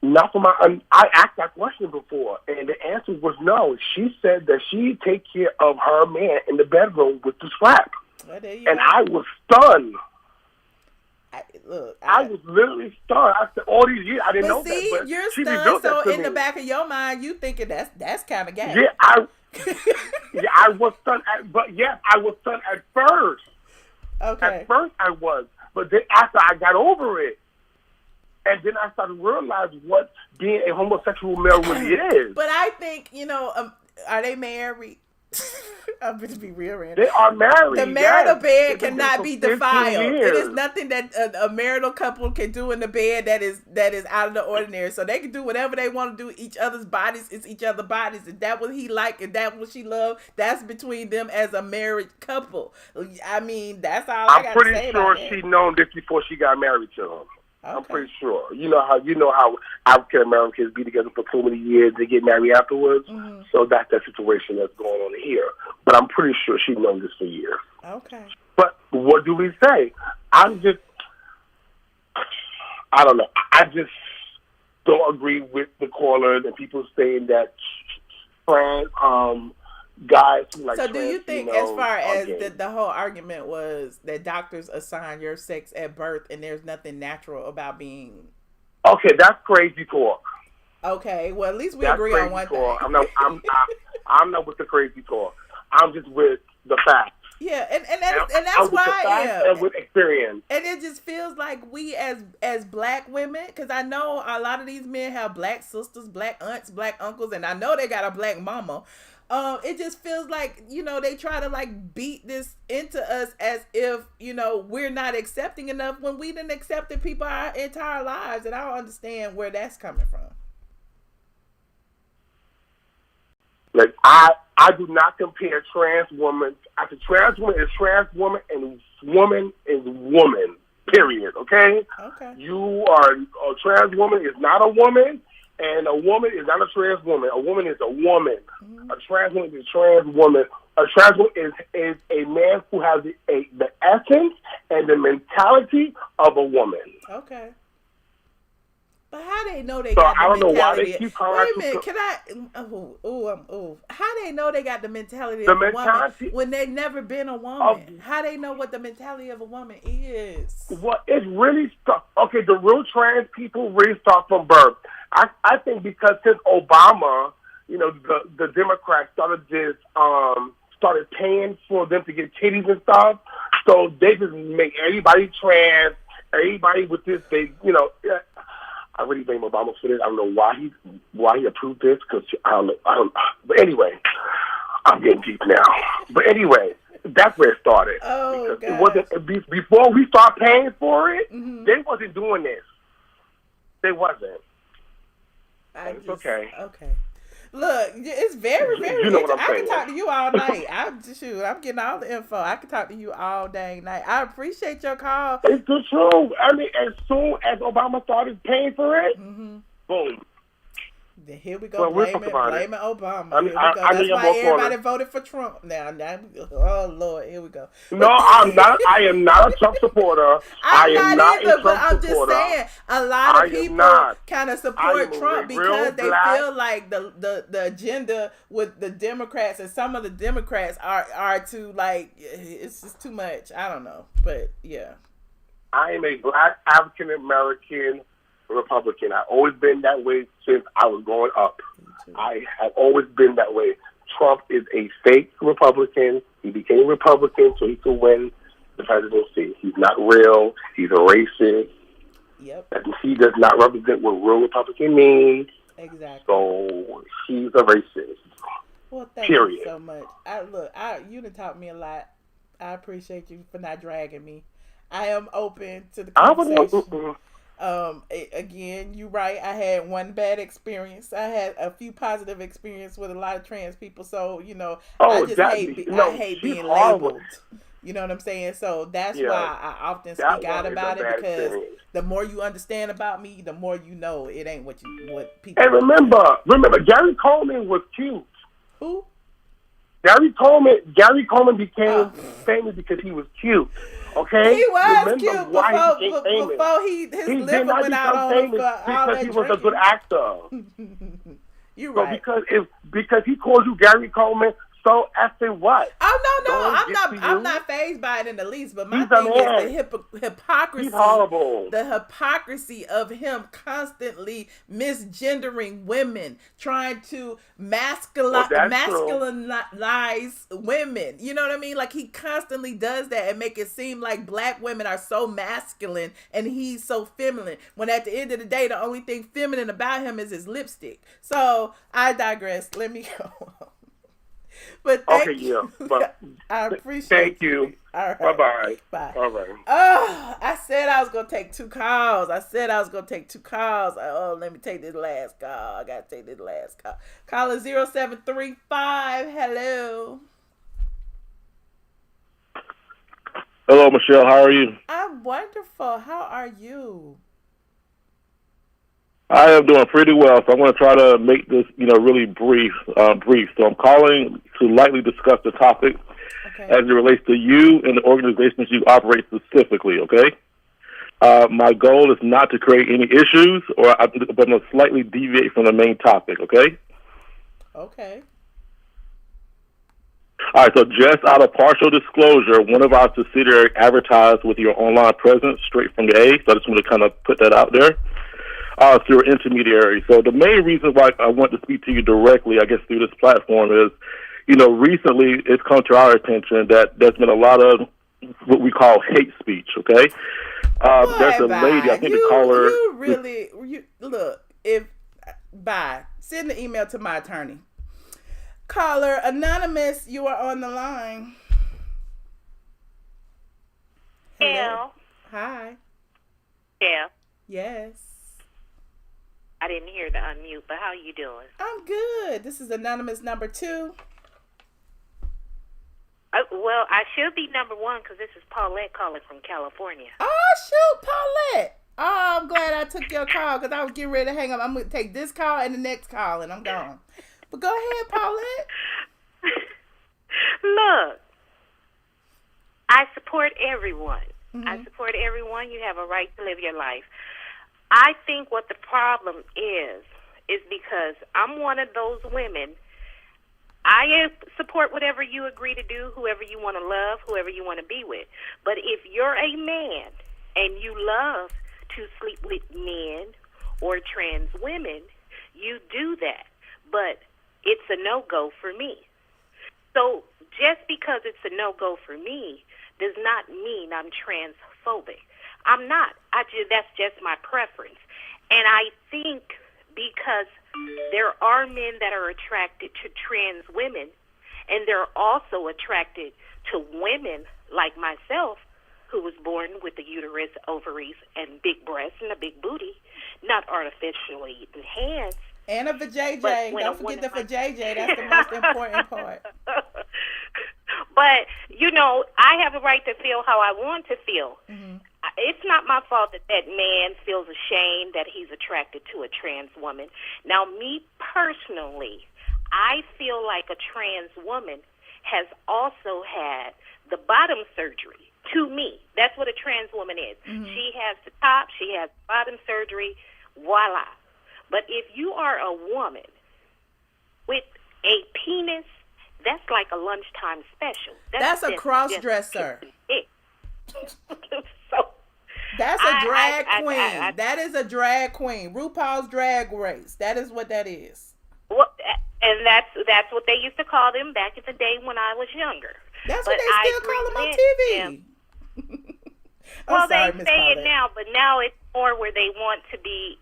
Not for my. I asked that question before, and the answer was no. She said that she take care of her man in the bedroom with the strap, and I was stunned. I was literally stunned. I said, all these years I didn't know that. But you're she stunned. So that in the back of your mind, you thinking that's kind of gay. Yeah, I was stunned. But yes, I was stunned at first. Okay. At first I was, but then after I got over it. And then I started to realize what being a homosexual male really is. But I think, are they married? I'm going to be real random. They are married. The marital bed They've been cannot for be 15 defiled. It years. is nothing that a marital couple can do in the bed that is out of the ordinary. So they can do whatever they want to do. Each other's bodies is each other's bodies. If that what he like and that what she love, that's between them as a married couple. I mean, that's all I got to say. I'm pretty sure she known this before she got married to him. Okay. I'm pretty sure. You know how African Americans be together for so many years, they get married afterwards. Mm-hmm. So that's the situation that's going on here. But I'm pretty sure she's known this for years. Okay. But what do we say? I don't know. I just don't agree with the callers and people saying that trans guys who like. So do you think, as far as the whole argument was that doctors assign your sex at birth and there's nothing natural about being? Okay, that's crazy talk. Okay, well at least we agree on one thing. I'm not with the crazy talk. I'm just with the facts. Yeah, and that's why I am. And with experience. And it just feels like we as black women, because I know a lot of these men have black sisters, black aunts, black uncles, and I know they got a black mama. It just feels like, they try to like beat this into us as if, we're not accepting enough when we didn't accept people our entire lives. And I don't understand where that's coming from. Like, I do not compare trans woman. I said trans woman is trans woman and woman is woman, period, okay? Okay. A trans woman is not a woman. And a woman is not a trans woman. A woman is a woman. Mm-hmm. A trans woman is a trans woman. A trans woman is a man who has the essence and the mentality of a woman. Okay. But how they know they got the mentality? I don't know why they keep calling. Wait a minute, can I? How they know they got the mentality of a woman when they never been a woman? How they know what the mentality of a woman is? Well, it's really okay. The real trans people really start from birth. I think because since Obama, the Democrats started paying for them to get titties and stuff, so they just make everybody trans, everybody with this. I really blame Obama for this. I don't know why he approved this because I don't know. But anyway, I'm getting deep now. But anyway, that's where it started. Oh, because it wasn't before we start paying for it. Mm-hmm. They wasn't doing this. They wasn't. It's okay. Okay. Look, it's very, very. You know what I'm I saying. can talk to you all night. I'm getting all the info. I can talk to you all dang night. I appreciate your call. It's the truth. I mean, as soon as Obama started paying for it, boom. Then here we go, blaming Obama. Here we go. That's why everybody voted for Trump. Now, oh Lord, here we go. No, I'm not. I am not a Trump supporter. I am not a Trump supporter. I'm just saying, a lot of people kind of support Trump because they feel like the agenda with the Democrats and some of the Democrats are to like it's just too much. I don't know, but yeah. I am a black African American Republican. I've always been that way since I was growing up. I have always been that way. Trump is a fake Republican. He became Republican so he could win the presidency. He's not real. He's a racist. Yep. And he does not represent what real Republican means. Exactly. So he's a racist. Well, thank you so much. You done taught me a lot. I appreciate you for not dragging me. I am open to the conversation. Again, you're right. I had one bad experience. I had a few positive experiences with a lot of trans people. So, I hate being labeled. You know what I'm saying? So that's why I often speak out about it because the more you understand about me, the more you know it ain't what people. And remember, Gary Coleman was cute. Who? Gary Coleman became famous because he was cute. Okay, he was cute before his liver went out on him for all that because he was a good actor. You're right. Because he called you Gary Coleman. So effing what? Oh no, I'm not fazed by it in the least. But my thing is the hypocrisy. He's horrible. The hypocrisy of him constantly misgendering women, trying to masculinize women. You know what I mean? Like he constantly does that and make it seem like black women are so masculine and he's so feminine. When at the end of the day, the only thing feminine about him is his lipstick. So I digress. Let me go. But Okay, yeah. But I appreciate thank you. All right. Bye-bye. Bye. All right. Oh, I said I was going to take 2 calls. Oh, let me take this last call. I got to take this last call. Caller 0735. Hello. Hello, Michelle. How are you? I'm wonderful. How are you? I am doing pretty well, so I'm going to try to make this, really brief. So I'm calling to lightly discuss the topic as it relates to you and the organizations you operate specifically, okay? My goal is not to create any issues, but I'm going to slightly deviate from the main topic, okay? Okay. All right, so just out of partial disclosure, one of our subsidiaries advertised with your online presence straight from the A, so I just want to kind of put that out there. Through an intermediary. So the main reason why I want to speak to you directly, I guess, through this platform is, recently it's come to our attention that there's been a lot of what we call hate speech, okay? There's a lady, I think the caller... Send the email to my attorney. Caller, Anonymous, you are on the line. Hello. Hi. Yeah. Yes. I didn't hear the unmute, but how you doing? I'm good. This is Anonymous number 2. Well, I should be number 1 because this is Paulette calling from California. Oh, shoot, Paulette. Oh, I'm glad I took your call because I was getting ready to hang up. I'm going to take this call and the next call, and I'm gone. But go ahead, Paulette. Look, I support everyone. Mm-hmm. I support everyone. You have a right to live your life. I think what the problem is because I'm one of those women. I support whatever you agree to do, whoever you want to love, whoever you want to be with. But if you're a man and you love to sleep with men or trans women, you do that. But it's a no-go for me. So just because it's a no-go for me does not mean I'm transphobic. I'm not. That's just my preference. And I think because there are men that are attracted to trans women, and they're also attracted to women like myself, who was born with the uterus, ovaries, and big breasts and a big booty, not artificially enhanced. And a vajayjay. Don't forget the vajayjay. That's the most important part. But, I have a right to feel how I want to feel. Mm-hmm. It's not my fault that man feels ashamed that he's attracted to a trans woman. Now, me personally, I feel like a trans woman has also had the bottom surgery. To me, that's what a trans woman is. Mm-hmm. She has the top, she has bottom surgery, voila. But if you are a woman with a penis, that's like a lunchtime special. That's a cross-dresser. So that's a drag queen. That is a drag queen. RuPaul's Drag Race. That is what that is. Well, and that's what they used to call them back in the day when I was younger. That's what they still call them on TV. Well, sorry, they Ms. say Paulette. it now, but now it's more where they want to be,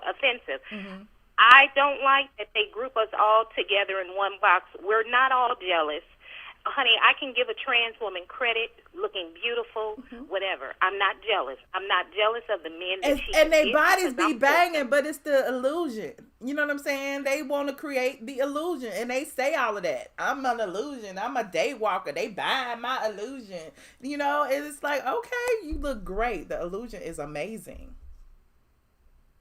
offensive. Mm-hmm. I don't like that they group us all together in one box. We're not all jealous. Honey, I can give a trans woman credit, looking beautiful, whatever. I'm not jealous. I'm not jealous of the men that she and their bodies be banging, but it's the illusion. You know what I'm saying? They want to create the illusion, and they say all of that. I'm an illusion. I'm a day walker. They buy my illusion. It's like, okay, you look great. The illusion is amazing.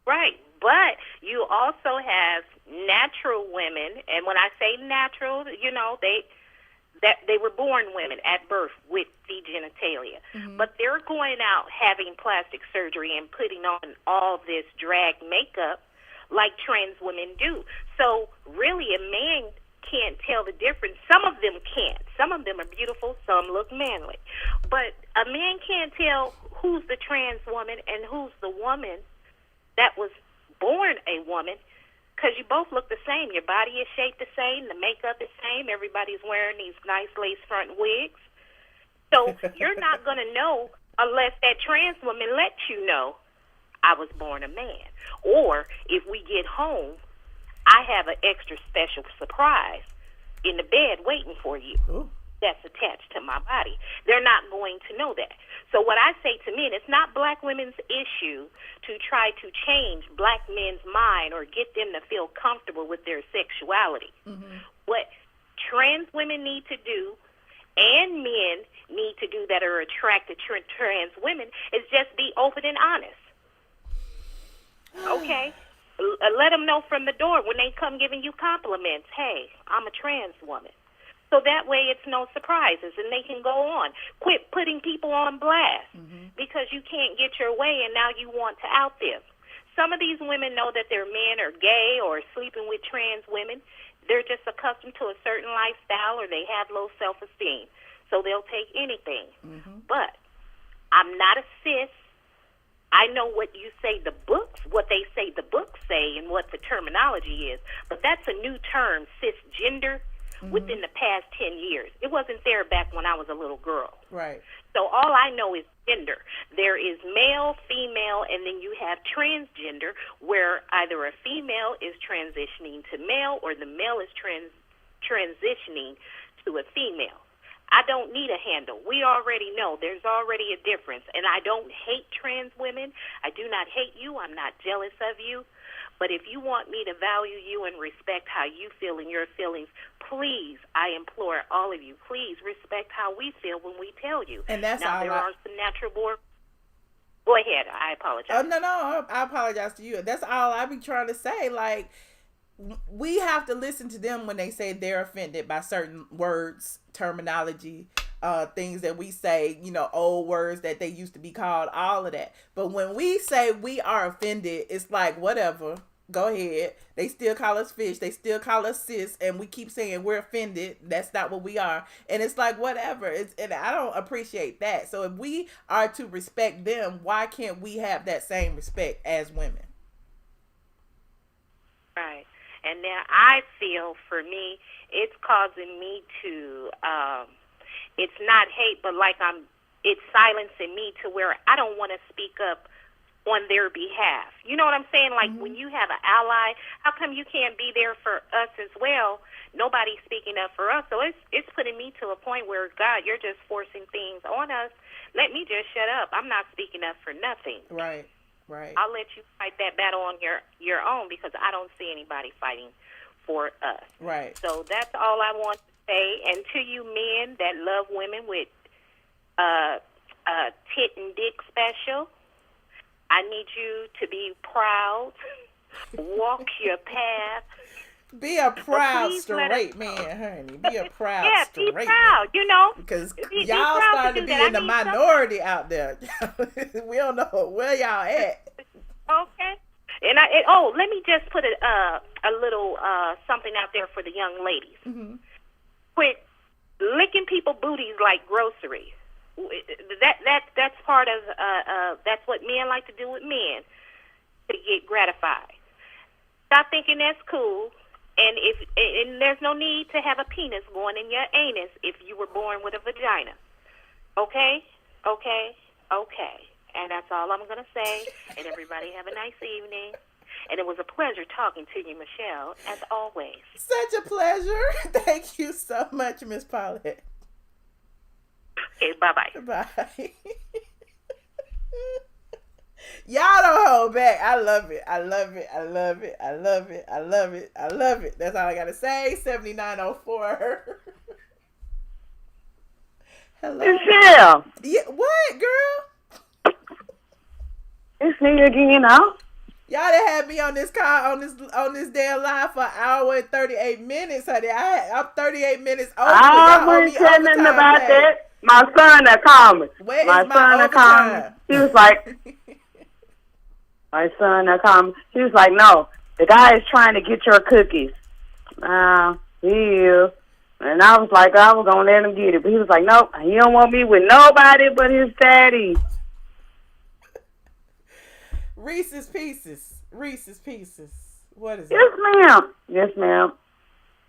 Right, but you also have natural women, and when I say natural, they were born women at birth with the genitalia. Mm-hmm. But they're going out having plastic surgery and putting on all this drag makeup like trans women do. So really a man can't tell the difference. Some of them can't. Some of them are beautiful. Some look manly. But a man can't tell who's the trans woman and who's the woman that was born a woman, because you both look the same. Your body is shaped the same. The makeup is the same. Everybody's wearing these nice lace front wigs. So you're not going to know unless that trans woman lets you know I was born a man. Or if we get home, I have an extra special surprise in the bed waiting for you. Ooh. That's attached to my body. They're not going to know that. So what I say to men, it's not black women's issue to try to change black men's mind or get them to feel comfortable with their sexuality. Mm-hmm. What trans women need to do and men need to do that are attracted to trans women is just be open and honest. Okay? Let them know from the door when they come giving you compliments, hey, I'm a trans woman. So that way it's no surprises and they can go on. Quit putting people on blast because you can't get your way and now you want to out them. Some of these women know that their men are gay or sleeping with trans women. They're just accustomed to a certain lifestyle or they have low self-esteem. So they'll take anything. But I'm not a cis. I know what you say the books, what they say the books say and what the terminology is. But that's a new term, cisgender. Within the past 10 years. It wasn't there back when I was a little girl. Right. So all I know is gender. There is male, female, and then you have transgender, where either a female is transitioning to male or the male is transitioning to a female. I don't need a handle. We already know there's already a difference. And I don't hate trans women. I do not hate you. I'm not jealous of you. But if you want me to value you and respect how you feel and your feelings, please, I implore all of you, please respect how we feel when we tell you. And that's now, all there are some natural born. Go ahead. I apologize. Oh, no. I apologize to you. That's all I be trying to say. Like, we have to listen to them when they say they're offended by certain words, terminology, things that we say, old words that they used to be called, all of that. But when we say we are offended, it's like, whatever, go ahead. They still call us fish. They still call us cis. And we keep saying we're offended. That's not what we are. And it's like, whatever. And I don't appreciate that. So if we are to respect them, why can't we have that same respect as women? Right. And now I feel, for me, it's causing me to, it's not hate, but like it's silencing me to where I don't want to speak up on their behalf. You know what I'm saying? Like when you have an ally, how come you can't be there for us as well? Nobody's speaking up for us. So it's putting me to a point where, God, you're just forcing things on us. Let me just shut up. I'm not speaking up for nothing. Right. I'll let you fight that battle on your own because I don't see anybody fighting for us. Right. So that's all I want to say. And to you men that love women with tit and dick special, I need you to be proud, walk your path. Be a proud straight man, honey. Be a proud straight man. Yeah, be proud, Because y'all starting to be in the minority out there. We don't know where y'all at. Okay. And let me just put a little something out there for the young ladies. Quit licking people booties like groceries. That's part of that's what men like to do with men to get gratified. Stop thinking that's cool, and there's no need to have a penis going in your anus if you were born with a vagina. Okay. And that's all I'm gonna say. And everybody have a nice evening. And it was a pleasure talking to you, Michelle, as always. Such a pleasure. Thank you so much, Miss Paulette. Okay, bye-bye. Bye. Y'all don't hold back. I love it. That's all I got to say. 7904. Hello. Michelle. Yeah, what, girl? It's me again, huh? Y'all done had me on this call on this damn line for an hour and 38 minutes, honey. I'm 38 minutes over. I wouldn't tell nothing about that. My son that called me. Where my is my son that called me. He was like, my son that called me. He was like, no, the guy is trying to get your cookies. He is. And I was like, I was going to let him get it. But he was like, nope, he don't want me with nobody but his daddy. Reese's Pieces. What is Yes, it? ma'am. Yes, ma'am.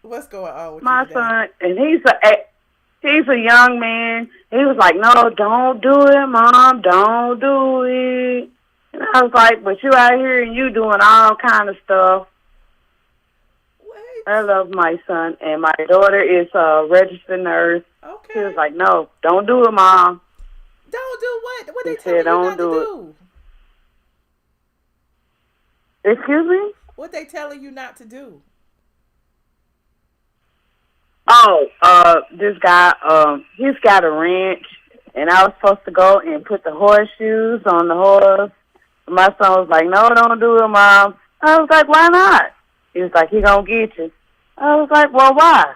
What's going on with my you son? And he's a young man. He was like, no, don't do it, Mom. Don't do it. And I was like, but you out here and you doing all kind of stuff. I love my son, and my daughter is a registered nurse. Okay. She was like, "No, don't do it, Mom." Don't do what? What they She telling said, you "Don't not to do do? Excuse me? What they telling you not to do? Oh, this guy, he's got a ranch, and I was supposed to go and put the horseshoes on the horse. My son was like, "No, don't do it, Mom." I was like, "Why not?" He was like, "He gonna get you." I was like, "Well, why?"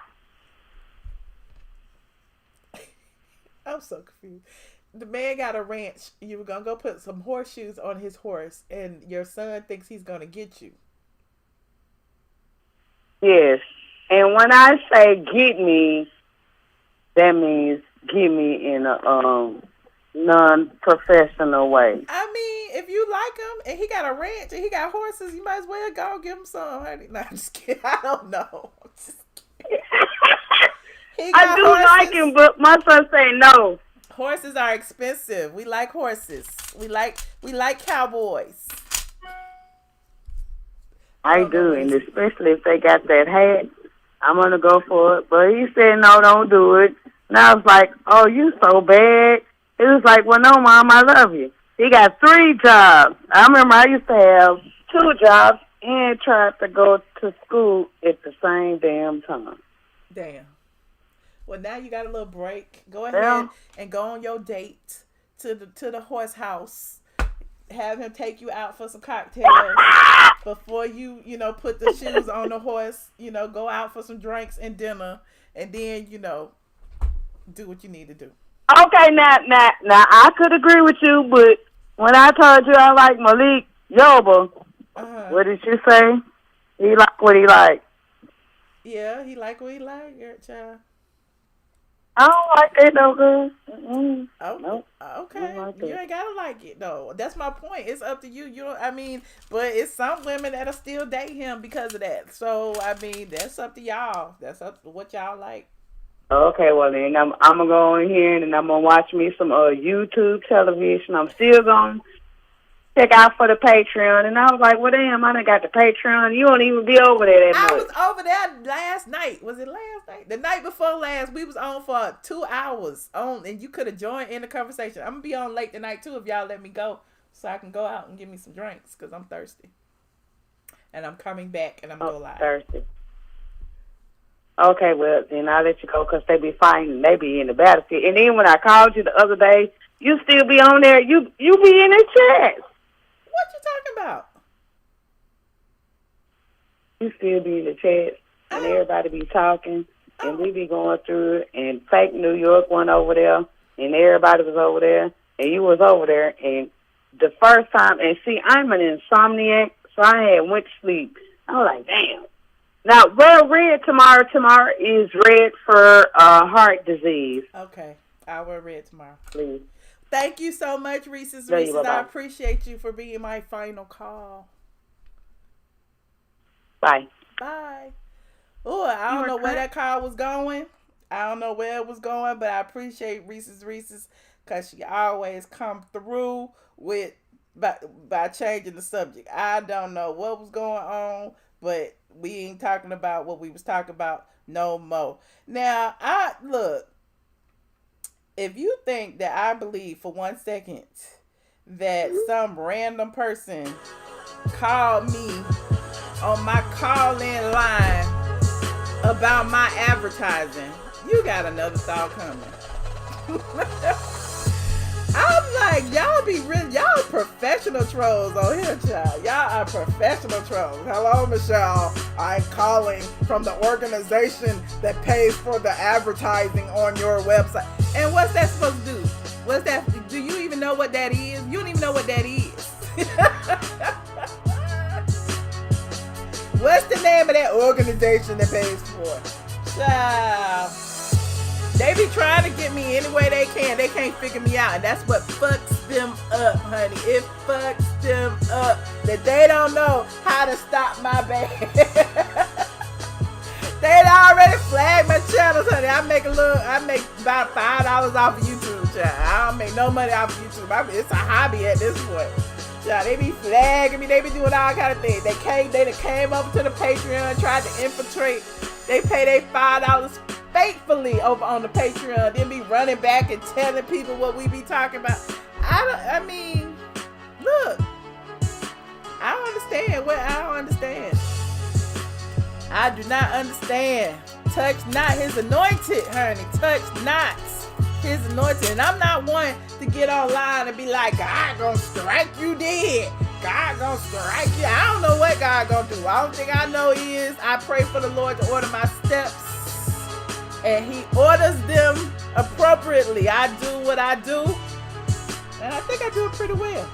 I'm so confused. The man got a ranch. You were gonna go put some horseshoes on his horse, and your son thinks he's gonna get you. Yes. And when I say get me, that means get me in a non-professional way. I mean, if you like him and he got a ranch and he got horses, you might as well go give him some, honey. No, I'm just kidding. I don't know. I'm just kidding. I do like him, but my son say no. Horses are expensive. We like horses. We like cowboys. I do, and especially if they got that hat, I'm gonna go for it. But he said no, don't do it. And I was like, "Oh, you so bad." He was like, "Well, no, Mom, I love you." He got 3 jobs. I remember I used to have 2 jobs and tried to go to school at the same damn time. Damn. Well, now you got a little break. Go ahead and go on your date to the horse house. Have him take you out for some cocktails before you put the shoes on the horse. Go out for some drinks and dinner, and then do what you need to do. Okay, now I could agree with you, but when I told you I like Malik Yoba, what did you say? He like what he like. Yeah, he like what he like, your child. I don't like that though, girl. Oh, nope. Okay. Like You ain't gotta like it though. That's my point. It's up to you. But it's some women that'll still date him because of that. So that's up to y'all. That's up to what y'all like. Okay, well then I'm gonna go in here and I'm gonna watch me some YouTube television. I'm still gonna check out for the Patreon, and I was like, well, damn, I done got the Patreon. You don't even be over there that much. I was over there last night. Was it last night? The night before last, we was on for 2 hours and you could have joined in the conversation. I'm gonna be on late tonight too if y'all let me go, so I can go out and get me some drinks because I'm thirsty. And I'm coming back and I'm gonna go live. Thirsty. Okay, well then I'll let you go because they be fighting. They be in the battlefield. And then when I called you the other day, you still be on there. You be in the chat. What you talking about? You still be in the chat, and everybody be talking, and we be going through it, and fake New York went over there, and everybody was over there, and you was over there, and the first time, and see, I'm an insomniac, so I had went to sleep. I was like, damn. Now, wear red tomorrow. Tomorrow is red for heart disease. Okay, I'll wear red tomorrow. Please. Thank you so much, Reese's. I appreciate you for being my final call. Bye. Bye. Oh, I don't know where that call was going. I don't know where it was going, but I appreciate Reese's because she always come through with by changing the subject. I don't know what was going on, but we ain't talking about what we was talking about no more. Now, look. If you think that I believe for 1 second that some random person called me on my call-in line about my advertising, you got another thought coming. I'm like, y'all professional trolls on here, child. Y'all are professional trolls. Hello, Michelle. I'm calling from the organization that pays for the advertising on your website. And what's that supposed to do? What's that? Do you even know what that is? You don't even know what that is. What's the name of that organization that pays for it? Child. They be trying to get me any way they can. They can't figure me out. And that's what fucks them up, honey. It fucks them up that they don't know how to stop my band. They already flagged my channels, honey. I make about $5 off of YouTube, child. I don't make no money off of YouTube. It's a hobby at this point. Yeah, they be flagging me. They be doing all kind of things. They came over to the Patreon, tried to infiltrate. They pay their $5 faithfully over on the Patreon. Then be running back and telling people what we be talking about. I mean, look. I don't understand. I don't understand. I do not understand. Touch not his anointed, honey. Touch not his anointed. And I'm not one to get online and be like, God gonna strike you dead. God gonna strike you. I don't know what God gonna do. All thing I know is I pray for the Lord to order my steps. And he orders them appropriately. I do what I do. And I think I do it pretty well.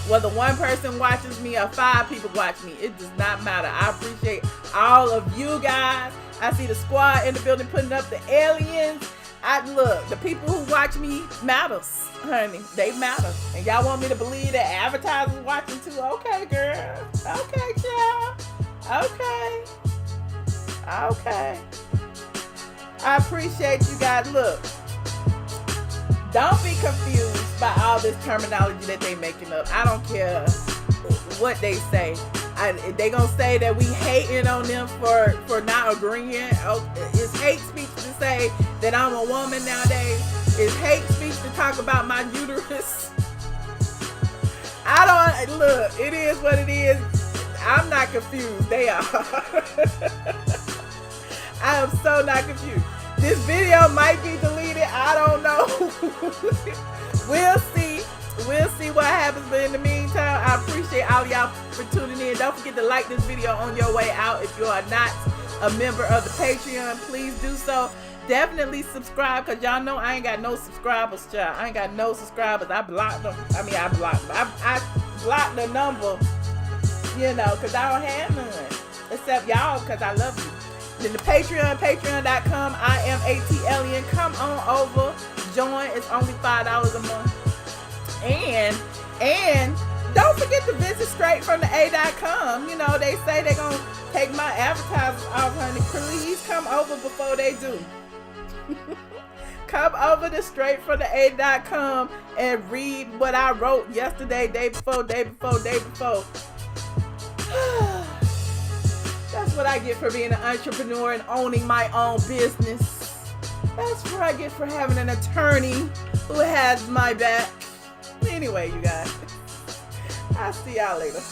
Whether one person watches me or 5 people watch me, it does not matter. I appreciate all of you guys. I see the squad in the building putting up the aliens. Look, the people who watch me matters, honey. They matter. And y'all want me to believe that advertisers watching too? Okay, girl. Okay, child. Okay. Okay. I appreciate you guys. Look, don't be confused by all this terminology that they making up. I don't care what they say. They gonna say that we hating on them for not agreeing. It's hate speech to say that I'm a woman nowadays. It's hate speech to talk about my uterus. Look, it is what it is. I'm not confused. They are. I am so not confused. This video might be deleted. I don't know. We'll see. We'll see what happens. But in the meantime, I appreciate all y'all for tuning in. Don't forget to like this video on your way out. If you are not a member of the Patreon, please do so. Definitely subscribe, because y'all know I ain't got no subscribers, child. I ain't got no subscribers. I blocked them. I blocked them. I blocked the number, because I don't have none. Except y'all, because I love you. Then the Patreon, patreon.com, iamATLien. Come on over, join. It's only $5 a month. And don't forget to visit straight from the A.com. They say they're going to take my advertisers off, honey. Please come over before they do. Come over to straight from the A.com and read what I wrote yesterday, day before. That's what I get for being an entrepreneur and owning my own business. That's what I get for having an attorney who has my back. Anyway, you guys, I'll see y'all later.